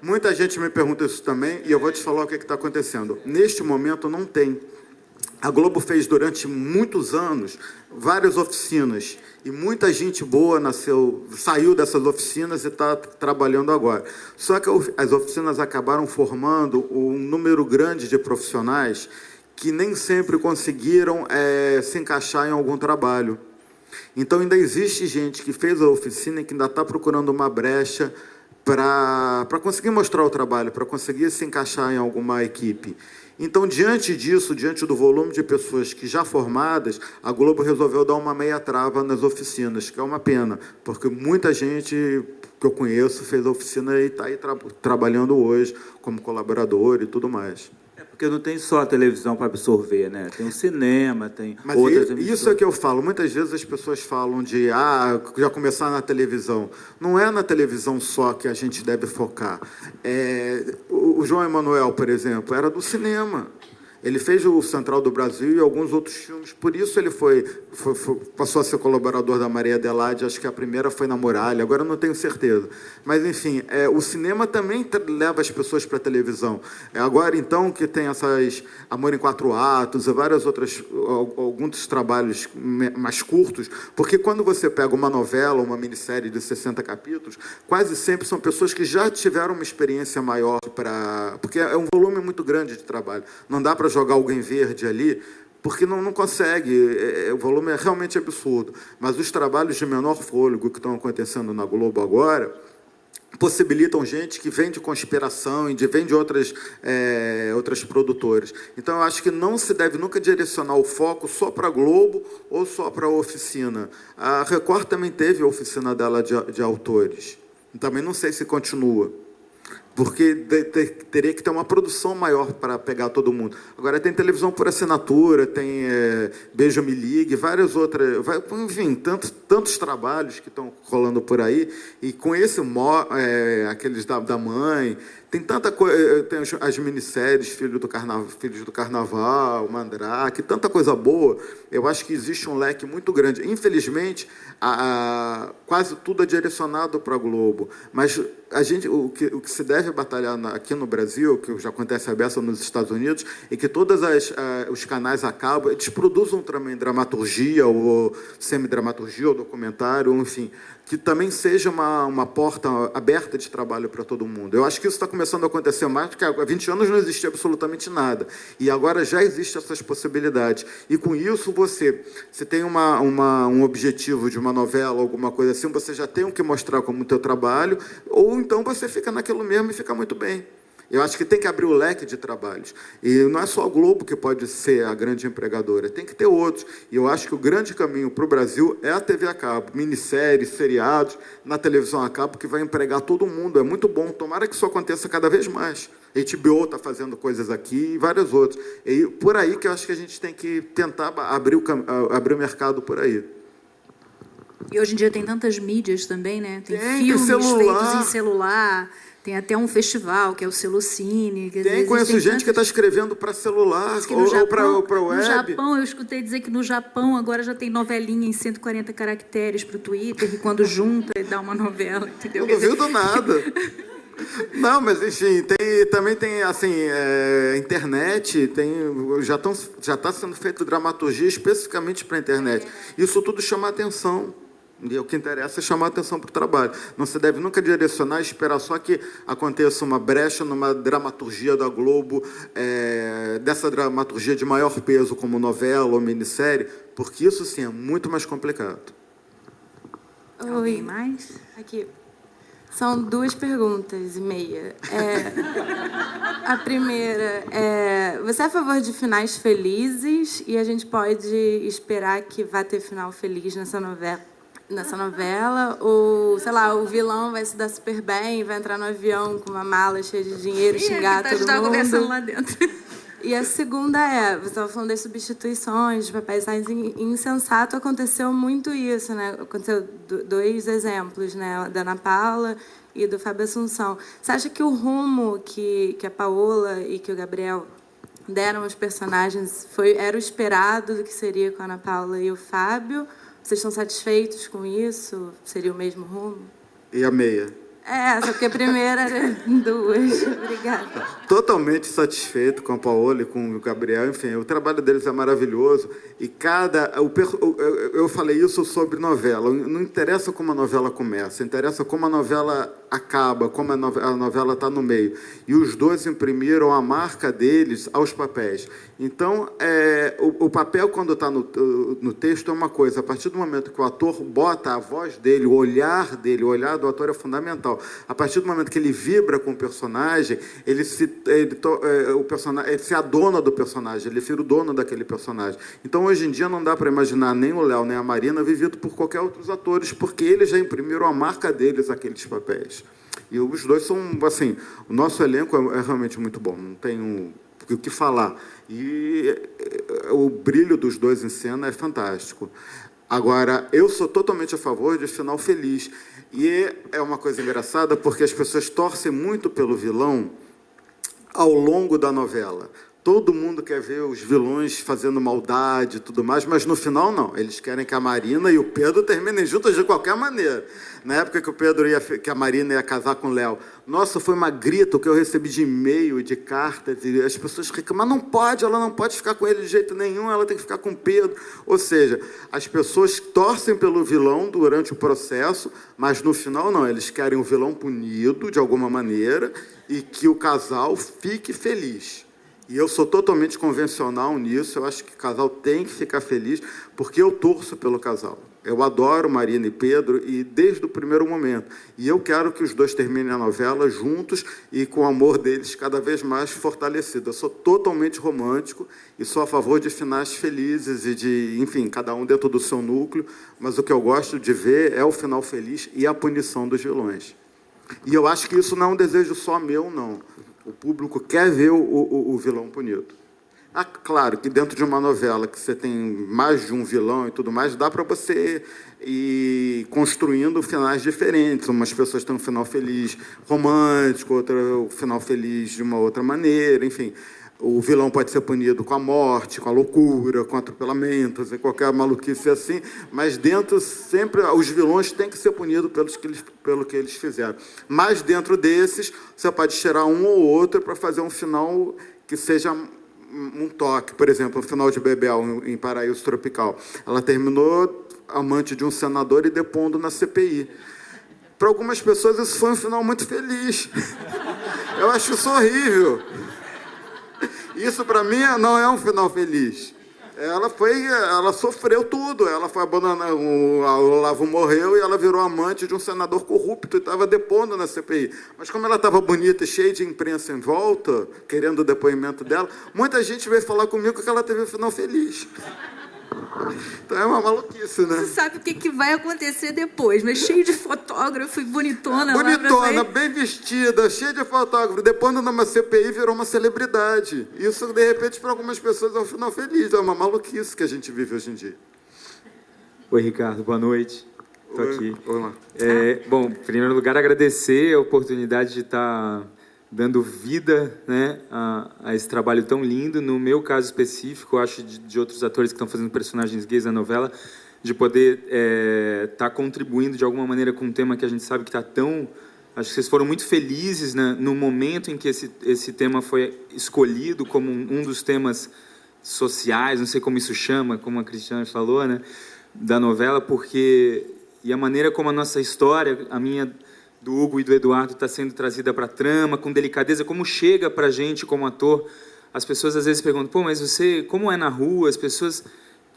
Muita gente me pergunta isso também, e eu vou te falar o que está acontecendo. Neste momento, não tem. A Globo fez, durante muitos anos, várias oficinas, e muita gente boa saiu dessas oficinas e está trabalhando agora. Só que as oficinas acabaram formando um número grande de profissionais que nem sempre conseguiram se encaixar em algum trabalho. Então, ainda existe gente que fez a oficina e que ainda está procurando uma brecha para conseguir mostrar o trabalho, para conseguir se encaixar em alguma equipe. Então, diante disso, diante do volume de pessoas que já formadas, a Globo resolveu dar uma meia trava nas oficinas, que é uma pena, porque muita gente que eu conheço fez a oficina e está aí trabalhando hoje como colaborador e tudo mais. Porque não tem só a televisão para absorver, né? Tem o cinema, tem Mas outras isso é que eu falo. Muitas vezes as pessoas falam de já começar na televisão. Não é na televisão só que a gente deve focar. O João Emanuel, por exemplo, era do cinema. Ele fez o Central do Brasil e alguns outros filmes. Por isso ele passou a ser colaborador da Maria Adelaide. Acho que a primeira foi na Muralha. Agora eu não tenho certeza. Mas, enfim, o cinema também leva as pessoas para a televisão. Agora, então, que tem essas Amor em 4 Atos e várias outras, alguns trabalhos mais curtos, porque quando você pega uma novela, uma minissérie de 60 capítulos, quase sempre são pessoas que já tiveram uma experiência maior porque é um volume muito grande de trabalho. Não dá para jogar alguém verde ali, porque não consegue, o volume é realmente absurdo. Mas os trabalhos de menor fôlego que estão acontecendo na Globo agora possibilitam gente que vem de conspiração e vem de outras produtoras. Então, eu acho que não se deve nunca direcionar o foco só para a Globo ou só para a oficina. A Record também teve a oficina dela de autores. Também não sei se continua, porque teria que ter uma produção maior para pegar todo mundo. Agora, tem televisão por assinatura, tem Beijo Me Ligue, várias outras... Enfim, tantos trabalhos que estão rolando por aí, e com esse aqueles da mãe... Tem tanta coisa, tem as minisséries Filhos do Carnaval, Mandrake, tanta coisa boa. Eu acho que existe um leque muito grande. Infelizmente, quase tudo é direcionado para a Globo. Mas o que se deve batalhar aqui no Brasil, que já acontece a beça nos Estados Unidos, é que todos os canais a cabo, eles produzam também dramaturgia, ou semidramaturgia, ou documentário, enfim, que também seja uma porta aberta de trabalho para todo mundo. Eu acho que isso está começando a acontecer mais, porque há 20 anos não existia absolutamente nada. E agora já existem essas possibilidades. E com isso, você tem um objetivo de uma novela, alguma coisa assim, você já tem o que mostrar como o teu trabalho, ou então você fica naquilo mesmo e fica muito bem. Eu acho que tem que abrir o leque de trabalhos. E não é só a Globo que pode ser a grande empregadora, tem que ter outros. E eu acho que o grande caminho para o Brasil é a TV a cabo, minisséries, seriados, na televisão a cabo, que vai empregar todo mundo. É muito bom, tomara que isso aconteça cada vez mais. A HBO está fazendo coisas aqui e várias outras. E por aí que eu acho que a gente tem que tentar abrir o mercado por aí. E hoje em dia tem tantas mídias também, né? Tem filmes feitos em celular... Tem até um festival, que é o Celocine. Conheço gente que está escrevendo para celular ou para web. No Japão, eu escutei dizer que no Japão agora já tem novelinha em 140 caracteres para o Twitter, que quando junta dá uma novela, entendeu? Não duvido nada. Não, mas enfim, também tem assim, internet, já está sendo feita dramaturgia especificamente para a internet. Isso tudo chama atenção. E o que interessa é chamar a atenção para o trabalho. Não se deve nunca direcionar e esperar só que aconteça uma brecha numa dramaturgia da Globo, dessa dramaturgia de maior peso, como novela ou minissérie, porque isso, sim, é muito mais complicado. Oi, mais? Aqui. São 2 perguntas e meia. A primeira é: você é a favor de finais felizes e a gente pode esperar que vá ter final feliz nessa novela, ou sei lá, o vilão vai se dar super bem, vai entrar no avião com uma mala cheia de dinheiro, xingar todo mundo. Conversando lá dentro. E a segunda você estava falando das substituições de papéis em Insensato, aconteceu muito isso, né? Aconteceu dois exemplos, né? Da Ana Paula e do Fábio Assunção. Você acha que o rumo que a Paola e que o Gabriel deram aos personagens era o esperado do que seria com a Ana Paula e o Fábio? Vocês estão satisfeitos com isso? Seria o mesmo rumo? E a meia? Só porque a primeira era 2. Obrigada. Totalmente satisfeito com a Paola e com o Gabriel. Enfim, o trabalho deles é maravilhoso. E eu falei isso sobre novela. Não interessa como a novela começa, interessa como a novela acaba, como a novela está no meio. E os dois imprimiram a marca deles aos papéis. Então, o papel, quando está no texto, é uma coisa. A partir do momento que o ator bota a voz dele, o olhar do ator é fundamental. A partir do momento que ele vibra com o personagem, ele se adona do personagem, ele vira o dono daquele personagem. Então, hoje em dia, não dá para imaginar nem o Léo, nem a Marina vivido por qualquer outros atores, porque eles já imprimiram a marca deles àqueles papéis. E os dois são, assim, o nosso elenco é realmente muito bom, não tenho o que falar. E o brilho dos dois em cena é fantástico. Agora, eu sou totalmente a favor de final feliz. E é uma coisa engraçada, porque as pessoas torcem muito pelo vilão ao longo da novela. Todo mundo quer ver os vilões fazendo maldade e tudo mais, mas no final não. Eles querem que a Marina e o Pedro terminem juntos de qualquer maneira. Na época que a Marina ia casar com o Léo, nossa, foi uma grita que eu recebi de e-mail, de cartas, e as pessoas reclamam, mas não pode, ela não pode ficar com ele de jeito nenhum, ela tem que ficar com o Pedro. Ou seja, as pessoas torcem pelo vilão durante o processo, mas no final não, eles querem o vilão punido de alguma maneira e que o casal fique feliz. E eu sou totalmente convencional nisso, eu acho que o casal tem que ficar feliz, porque eu torço pelo casal. Eu adoro Marina e Pedro, e desde o primeiro momento. E eu quero que os dois terminem a novela juntos e com o amor deles cada vez mais fortalecido. Eu sou totalmente romântico e sou a favor de finais felizes e de, enfim, cada um dentro do seu núcleo, mas o que eu gosto de ver é o final feliz e a punição dos vilões. E eu acho que isso não é um desejo só meu, não. O público quer ver o vilão punido. Claro que dentro de uma novela que você tem mais de um vilão e tudo mais, dá para você ir construindo finais diferentes. Umas pessoas têm um final feliz romântico, outra um final feliz de uma outra maneira, enfim. O vilão pode ser punido com a morte, com a loucura, com atropelamentos, e qualquer maluquice assim, mas dentro sempre os vilões têm que ser punidos pelo que eles fizeram. Mas dentro desses, você pode tirar um ou outro para fazer um final que seja um toque. Por exemplo, o final de Bebel, em Paraíso Tropical. Ela terminou amante de um senador e depondo na CPI. Para algumas pessoas, isso foi um final muito feliz. Eu acho isso horrível. Isso, para mim, não é um final feliz. Ela sofreu tudo. Ela foi abandonada, o Olavo morreu e ela virou amante de um senador corrupto e estava depondo na CPI. Mas como ela estava bonita e cheia de imprensa em volta, querendo o depoimento dela, muita gente veio falar comigo que ela teve um final feliz. Então é uma maluquice, né? Você sabe o que vai acontecer depois, mas cheio de fotógrafo e bonitona. Bonitona, bem vestida, cheia de fotógrafo. Depois, numa CPI, virou uma celebridade. Isso, de repente, para algumas pessoas é um final feliz. É uma maluquice que a gente vive hoje em dia. Oi, Ricardo, boa noite. Estou aqui. Olá. Bom, em primeiro lugar, agradecer a oportunidade de estar dando vida, né, a esse trabalho tão lindo. No meu caso específico, eu acho de outros atores que estão fazendo personagens gays na novela, de poder estar contribuindo de alguma maneira com um tema que a gente sabe que está tão... Acho que vocês foram muito felizes, né, no momento em que esse tema foi escolhido como um dos temas sociais, não sei como isso chama, como a Cristiana falou, né, da novela, porque... E a maneira como a nossa história, a minha... do Hugo e do Eduardo está sendo trazida para a trama, com delicadeza, como chega para a gente como ator. As pessoas às vezes perguntam, pô, mas você, como é na rua? As pessoas...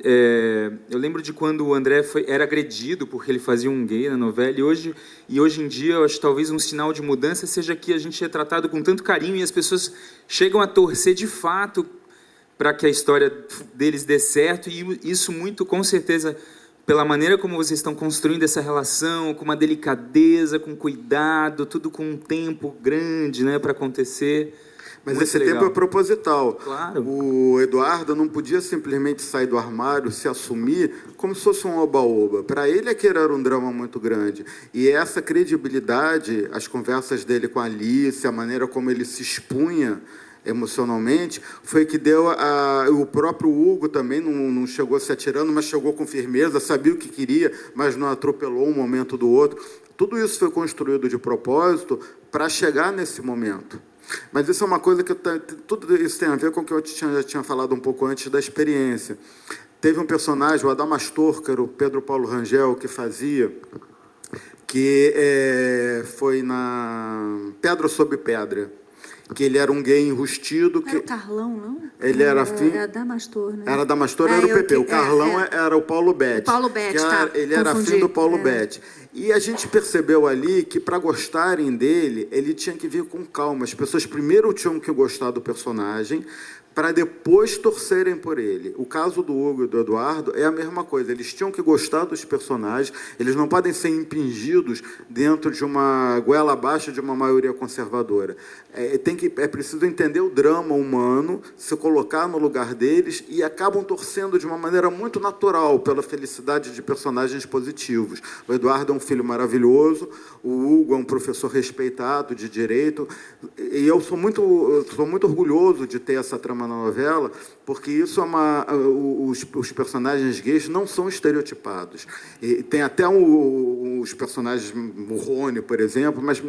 eu lembro de quando o André era agredido porque ele fazia um gay na novela, e hoje em dia, eu acho que talvez um sinal de mudança seja que a gente é tratado com tanto carinho e as pessoas chegam a torcer de fato para que a história deles dê certo, e isso muito, com certeza, pela maneira como vocês estão construindo essa relação, com uma delicadeza, com cuidado, tudo com um tempo grande, né, para acontecer. Mas Muito esse legal. tempo é proposital. Claro. O Eduardo não podia simplesmente sair do armário, se assumir como se fosse um oba-oba. Para ele, aquele era um drama muito grande. E essa credibilidade, as conversas dele com a Alice, a maneira como ele se expunha emocionalmente, foi que deu o próprio Hugo também não chegou se atirando, mas chegou com firmeza, sabia o que queria, mas não atropelou um momento do outro. Tudo isso foi construído de propósito para chegar nesse momento. Mas isso é uma coisa que tudo isso tem a ver com o que eu já tinha falado um pouco antes da experiência. Teve um personagem, o Adamastor, que era o Pedro Paulo Rangel, que fazia, que foi na Pedra sobre Pedra, que ele era um gay enrustido. Era o Carlão, não? Ele era afim... Era Adamastor, né? Era Adamastor, era o PP. O Carlão era o Paulo Betti. O Paulo Betti, tá. Ele era Confundi. afim do Paulo Betti. E a gente percebeu ali que, para gostarem dele, ele tinha que vir com calma. As pessoas primeiro tinham que gostar do personagem, para depois torcerem por ele. O caso do Hugo e do Eduardo é a mesma coisa. Eles tinham que gostar dos personagens, eles não podem ser impingidos dentro de uma goela abaixo de uma maioria conservadora. É preciso entender o drama humano, se colocar no lugar deles, e acabam torcendo de uma maneira muito natural pela felicidade de personagens positivos. O Eduardo é um filho maravilhoso, o Hugo é um professor respeitado de direito, e eu sou muito orgulhoso de ter essa trama na novela, porque isso os personagens gays não são estereotipados. E tem até os personagens, o Rony, por exemplo, mas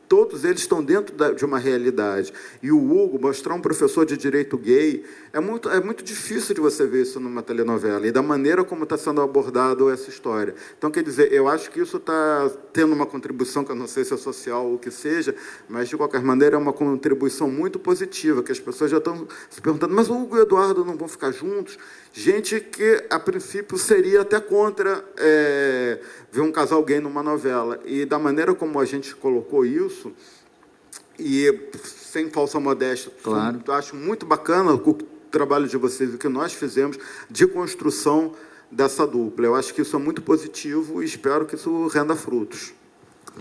todos eles estão dentro de uma realidade. E o Hugo, mostrar um professor de direito gay, é muito difícil de você ver isso numa telenovela, e da maneira como está sendo abordado essa história. Então, quer dizer, eu acho que isso está tendo uma contribuição, que eu não sei se é social ou o que seja, mas, de qualquer maneira, é uma contribuição muito positiva, que as pessoas já estão se perguntando, mas o Hugo e o Eduardo não vão ficar juntos? Gente que, a princípio, seria até contra ver um casal gay numa novela. E da maneira como a gente colocou isso, e sem falsa modéstia, claro, eu acho muito bacana o trabalho de vocês, o que nós fizemos de construção dessa dupla. Eu acho que isso é muito positivo e espero que isso renda frutos.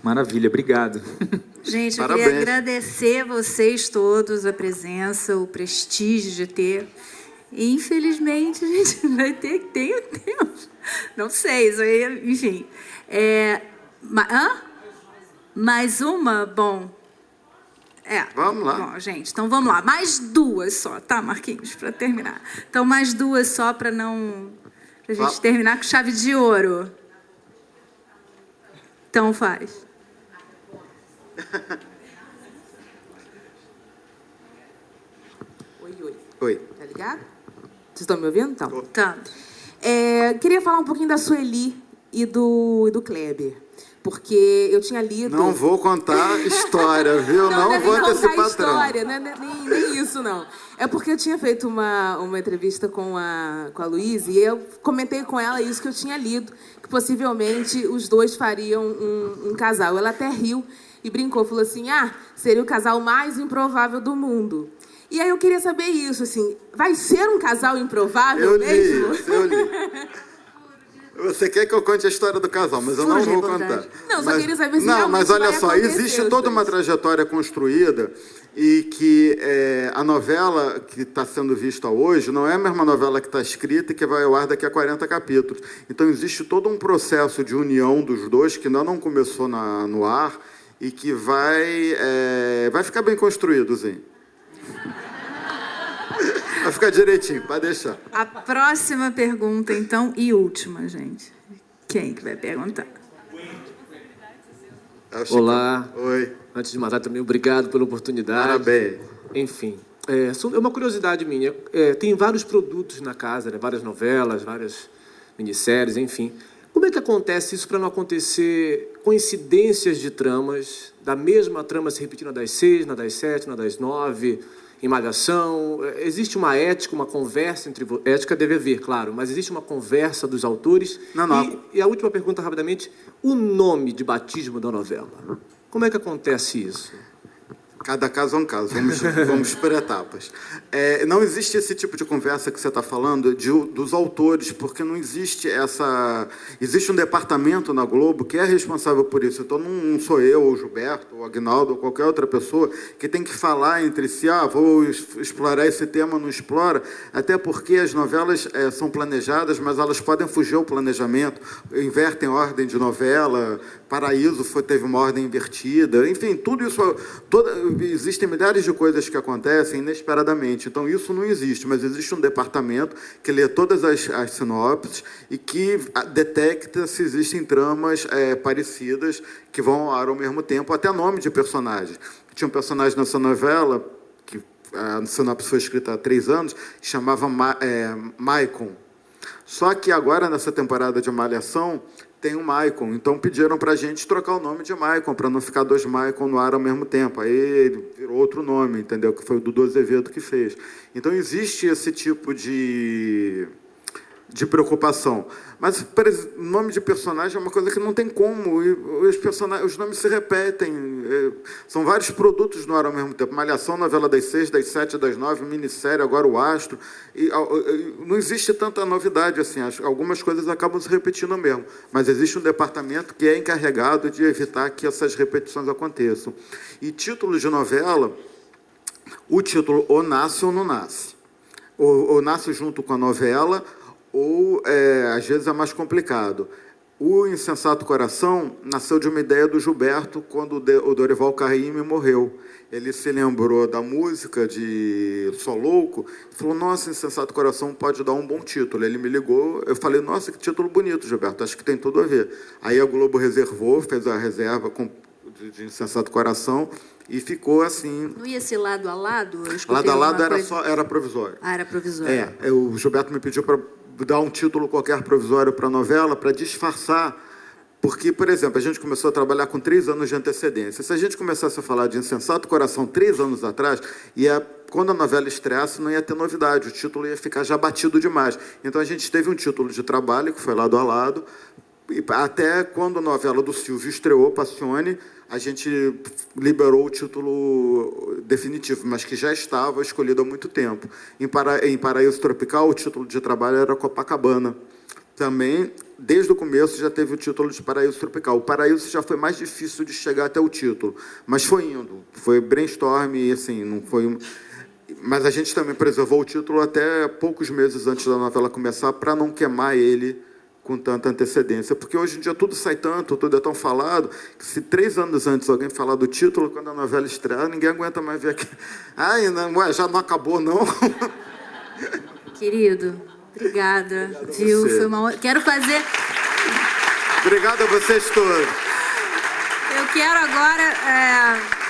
Maravilha, obrigado. Gente, eu Parabéns. queria agradecer vocês todos a presença, o prestígio de ter. E, infelizmente, a gente vai ter que ter o tempo. Não sei, isso aí, enfim. Mais uma? Bom. Vamos lá. Bom, gente, então vamos lá. Mais duas só, tá, Marquinhos, para terminar. Então, mais duas só para a gente terminar com chave de ouro. Então, faz. Oi. Tá ligado? Vocês estão me ouvindo? Então. Tá. Queria falar um pouquinho da Sueli e do Kleber. Porque eu tinha lido... Não vou contar história, viu? Não vou antecipar história, nem isso, não. É porque eu tinha feito uma entrevista com a Luísa e eu comentei com ela isso que eu tinha lido, que possivelmente os dois fariam um casal. Ela até riu e brincou, falou assim, seria o casal mais improvável do mundo. E aí eu queria saber isso, assim, vai ser um casal improvável mesmo? Eu li. Você quer que eu conte a história do casal, mas eu não vou contar. Não, só queria saber se não, mas olha só, existe toda uma trajetória trajetória construída e que a novela que está sendo vista hoje não é a mesma novela que está escrita e que vai ao ar daqui a 40 capítulos. Então, existe todo um processo de união dos dois que ainda não começou no ar e que vai ficar bem construído, sim. Vai ficar direitinho, pode deixar. A próxima pergunta, então, e última, gente. Quem que vai perguntar? Olá. Oi. Antes de matar também, obrigado pela oportunidade. Parabéns. Enfim, é uma curiosidade minha. Tem vários produtos na casa, né? Várias novelas, várias minisséries, enfim. Como é que acontece isso para não acontecer coincidências de tramas, da mesma trama se repetindo na das 6, na das 7, na das 9... em Malhação? Existe uma ética, uma conversa entre... Ética deve haver, claro, mas existe uma conversa dos autores? Não. E a última pergunta, rapidamente, o nome de batismo da novela. Como é que acontece isso? Cada caso é um caso, vamos por etapas. Não existe esse tipo de conversa que você está falando dos autores, porque não existe essa... Existe um departamento na Globo que é responsável por isso. Então, não sou eu, ou Gilberto, ou Agnaldo, ou qualquer outra pessoa que tem que falar entre si, vou explorar esse tema, não explora, até porque as novelas são planejadas, mas elas podem fugir ao planejamento, invertem a ordem de novela, Paraíso teve uma ordem invertida, enfim, tudo isso... Existem milhares de coisas que acontecem inesperadamente, então isso não existe, mas existe um departamento que lê todas as sinopses e que detecta se existem tramas parecidas que vão ao ar ao mesmo tempo, até nome de personagem. Tinha um personagem nessa novela, que a sinopse foi escrita há 3 anos, que chamava Maicon. Só que agora, nessa temporada de Malhação, tem um Maicon, então pediram para a gente trocar o nome de Maicon, para não ficar 2 Maicon no ar ao mesmo tempo. Aí ele virou outro nome, entendeu? Que foi o Dudu Azevedo que fez. Então existe esse tipo de preocupação. Mas nome de personagem é uma coisa que não tem como. Os nomes se repetem. São vários produtos no ar ao mesmo tempo. Malhação, novela das 6, das 7, das 9, minissérie, agora o Astro. Não existe tanta novidade assim. Algumas coisas acabam se repetindo mesmo. Mas existe um departamento que é encarregado de evitar que essas repetições aconteçam. E títulos de novela, o título ou nasce ou não nasce. Ou nasce junto com a novela, ou, às vezes, é mais complicado. O Insensato Coração nasceu de uma ideia do Gilberto quando o Dorival Caymmi morreu. Ele se lembrou da música de Só Louco e falou, nossa, Insensato Coração pode dar um bom título. Ele me ligou, eu falei, nossa, que título bonito, Gilberto, acho que tem tudo a ver. Aí a Globo reservou, fez a reserva de Insensato Coração e ficou assim... Não ia ser lado a lado? Lado a lado era provisório. Era provisório. O Gilberto me pediu para dar um título qualquer provisório para a novela, para disfarçar, porque, por exemplo, a gente começou a trabalhar com 3 anos de antecedência. Se a gente começasse a falar de Insensato Coração 3 anos atrás, quando a novela estreasse, não ia ter novidade, o título ia ficar já batido demais. Então, a gente teve um título de trabalho, que foi Lado a Lado, e até quando a novela do Silvio estreou, Passione, a gente liberou o título definitivo, mas que já estava escolhido há muito tempo. Em Paraíso Tropical, o título de trabalho era Copacabana. Também, desde o começo, já teve o título de Paraíso Tropical. O Paraíso já foi mais difícil de chegar até o título, mas foi indo. Foi brainstorm e, assim, não foi... Mas a gente também preservou o título até poucos meses antes da novela começar, para não queimar ele com tanta antecedência, porque hoje em dia tudo sai tanto, tudo é tão falado, que se 3 anos antes alguém falar do título, quando a novela estrear, ninguém aguenta mais ver aqui. Já não acabou, não? Querido, obrigada. Viu? Foi uma honra. Quero fazer... Obrigado a vocês todos. Eu quero agora...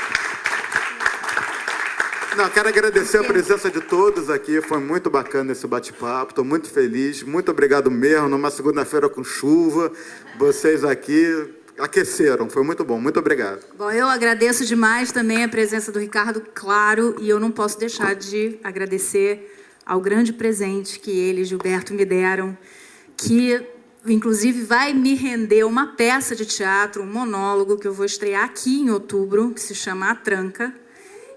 Quero agradecer a presença de todos aqui, foi muito bacana esse bate-papo, estou muito feliz, muito obrigado mesmo, numa segunda-feira com chuva, vocês aqui aqueceram, foi muito bom, muito obrigado. Bom, eu agradeço demais também a presença do Ricardo, claro, e eu não posso deixar de agradecer ao grande presente que ele e Gilberto me deram, que inclusive vai me render uma peça de teatro, um monólogo que eu vou estrear aqui em outubro, que se chama A Tranca.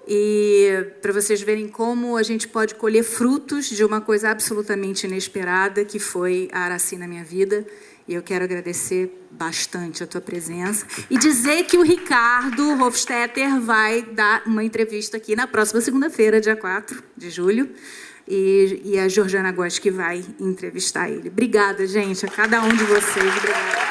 E para vocês verem como a gente pode colher frutos de uma coisa absolutamente inesperada, que foi a Araci na minha vida. E eu quero agradecer bastante a tua presença. E dizer que o Ricardo Hofstetter vai dar uma entrevista aqui na próxima segunda-feira, dia 4 de julho. E a Georgiana Góes que vai entrevistar ele. Obrigada, gente, a cada um de vocês. Obrigada.